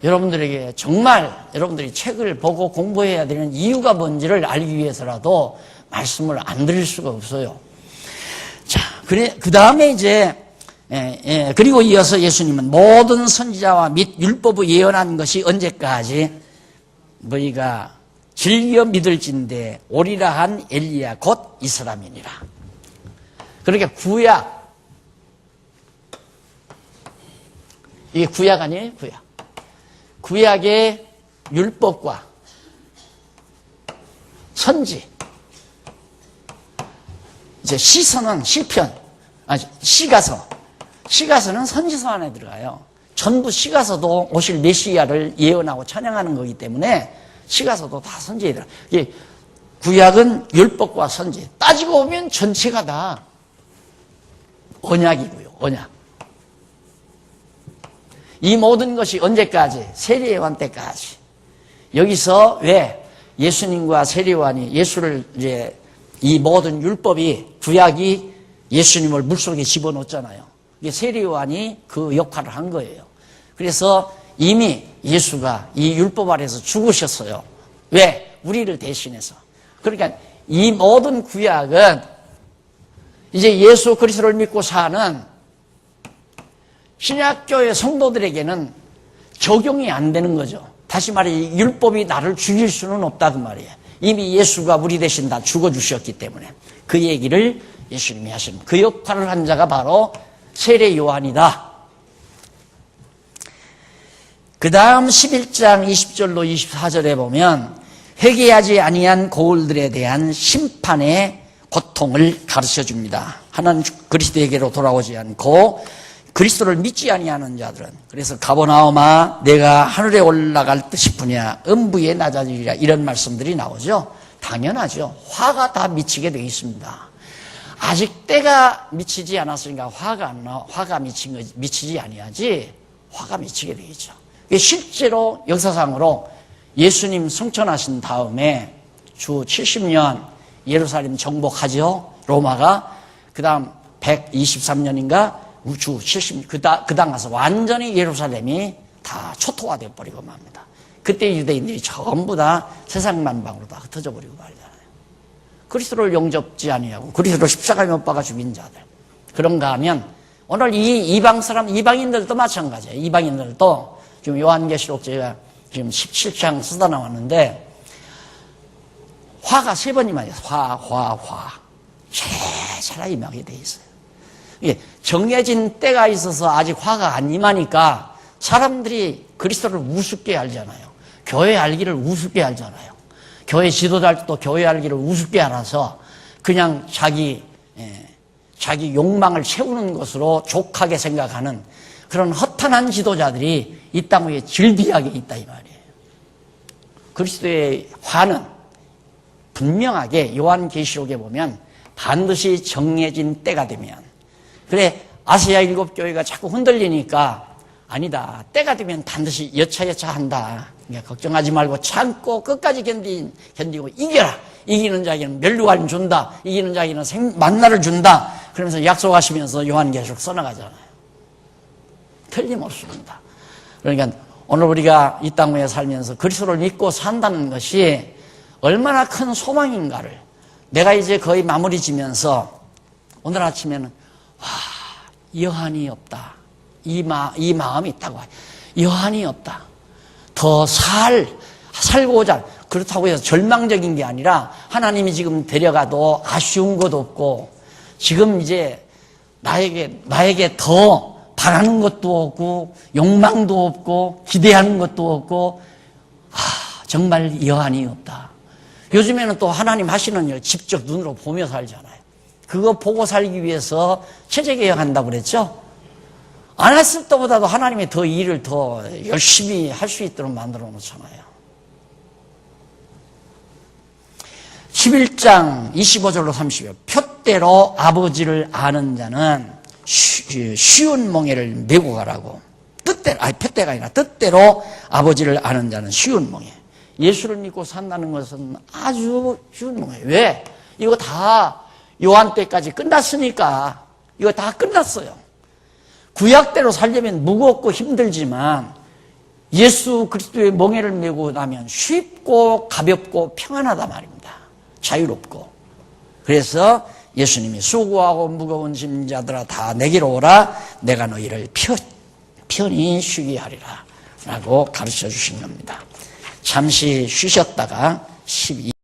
여러분들에게 정말 여러분들이 책을 보고 공부해야 되는 이유가 뭔지를 알기 위해서라도 말씀을 안 드릴 수가 없어요. 자, 그 다음에 이제 그리고 이어서 예수님은 모든 선지자와 및 율법을 예언한 것이 언제까지 너희가 즐겨 믿을진대 오리라 한 엘리야 곧 이 사람이니라. 그러니까 구약, 이게 구약 아니에요? 구약의 율법과 선지, 이제 시서는 시편, 시가서는 선지서 안에 들어가요. 전부 시가서도 오실 메시아를 예언하고 찬양하는 거기 때문에 시가서도 다 선지에 들어가요. 구약은 율법과 선지, 따지고 보면 전체가 다 언약이고요. 언약. 이 모든 것이 언제까지? 세례요한 때까지. 여기서 왜 예수님과 세례요한이 예수를 이제 이 모든 율법이, 구약이 예수님을 물속에 집어넣었잖아요. 세례요한이 그 역할을 한 거예요. 그래서 이미 예수가 이 율법 아래서 죽으셨어요. 왜? 우리를 대신해서. 그러니까 이 모든 구약은 이제 예수 그리스도를 믿고 사는 신약교회 성도들에게는 적용이 안 되는 거죠. 다시 말해 율법이 나를 죽일 수는 없다 그 말이에요. 이미 예수가 우리 대신 다 죽어주셨기 때문에. 그 얘기를 예수님이 하십니다. 그 역할을 한 자가 바로 세례 요한이다. 그 다음 11장 20절로 24절에 보면 회개하지 아니한 고울들에 대한 심판의 고통을 가르쳐 줍니다. 하나는 그리스도에게로 돌아오지 않고 그리스도를 믿지 아니하는 자들은, 그래서 가버나움아 내가 하늘에 올라갈 싶으냐 음부에 낮아지리라, 이런 말씀들이 나오죠. 당연하죠. 화가 다 미치게 되어 있습니다. 아직 때가 미치지 않았으니까 화가 미치지 아니하지, 화가 미치게 되어 있죠. 실제로 역사상으로 예수님 승천하신 다음에 주 70년 예루살렘 정복하죠. 로마가. 그 다음 123년인가 주 70년 그 당 가서 완전히 예루살렘이 다 초토화되어 버리고 맙니다. 그때 유대인들이 전부 다 세상 만방으로 다 흩어져 버리고 말잖아요. 그리스도를 용접지 아니하고 그리스도를 십자가에 못 박아 죽인 자들. 그런가 하면 오늘 이 이방 사람, 이방인들도 마찬가지예요. 이방인들도 지금 요한계시록 제가 지금 17장 쓰다 나왔는데 화가 3번이 많이 있어요. 화. 제자라 임하게 돼 있어요. 이게 정해진 때가 있어서 아직 화가 안 임하니까 사람들이 그리스도를 우습게 알잖아요. 교회 알기를 우습게 알잖아요. 교회 지도자들도 교회 알기를 우습게 알아서 그냥 자기 욕망을 채우는 것으로 족하게 생각하는 그런 허탄한 지도자들이 이 땅 위에 즐비하게 있다 이 말이에요. 그리스도의 화는 분명하게 요한계시록에 보면 반드시 정해진 때가 되면, 그래 아시아 7교회가 자꾸 흔들리니까 아니다, 때가 되면 반드시 여차여차한다, 그러니까 걱정하지 말고 참고 끝까지 견디고 이겨라, 이기는 자에게는 멸류관 준다, 이기는 자에게는 만나를 준다, 그러면서 약속하시면서 요한계시록 써나가잖아요. 틀림없습니다. 그러니까 오늘 우리가 이 땅 위에 살면서 그리스도를 믿고 산다는 것이 얼마나 큰 소망인가를 내가 이제 거의 마무리 지면서 오늘 아침에는 여한이 없다, 이 마음이 있다고, 여한이 없다, 더 살고자, 그렇다고 해서 절망적인 게 아니라 하나님이 지금 데려가도 아쉬운 것도 없고 지금 이제 나에게 더 바라는 것도 없고 욕망도 없고 기대하는 것도 없고 정말 여한이 없다. 요즘에는 또 하나님 하시는 일 직접 눈으로 보며 살잖아요. 그거 보고 살기 위해서 체제개혁한다고 그랬죠? 안 했을 때보다도 하나님이 더 일을 더 열심히 할 수 있도록 만들어 놓잖아요. 11장 25절로 30절. 표대로 아버지를 아는 자는 쉬운 멍에를 메고 가라고. 표대가 아니라 뜻대로 아버지를 아는 자는 쉬운 멍에. 예수를 믿고 산다는 것은 아주 쉬운 멍에. 왜? 이거 다 요한 때까지 끝났으니까. 이거 다 끝났어요. 구약대로 살려면 무겁고 힘들지만 예수 그리스도의 멍에를 메고 나면 쉽고 가볍고 평안하다 말입니다. 자유롭고. 그래서 예수님이 수고하고 무거운 짐자들아 다 내게로 오라, 내가 너희를 편히 쉬게 하리라 라고 가르쳐 주신 겁니다. 잠시 쉬셨다가 12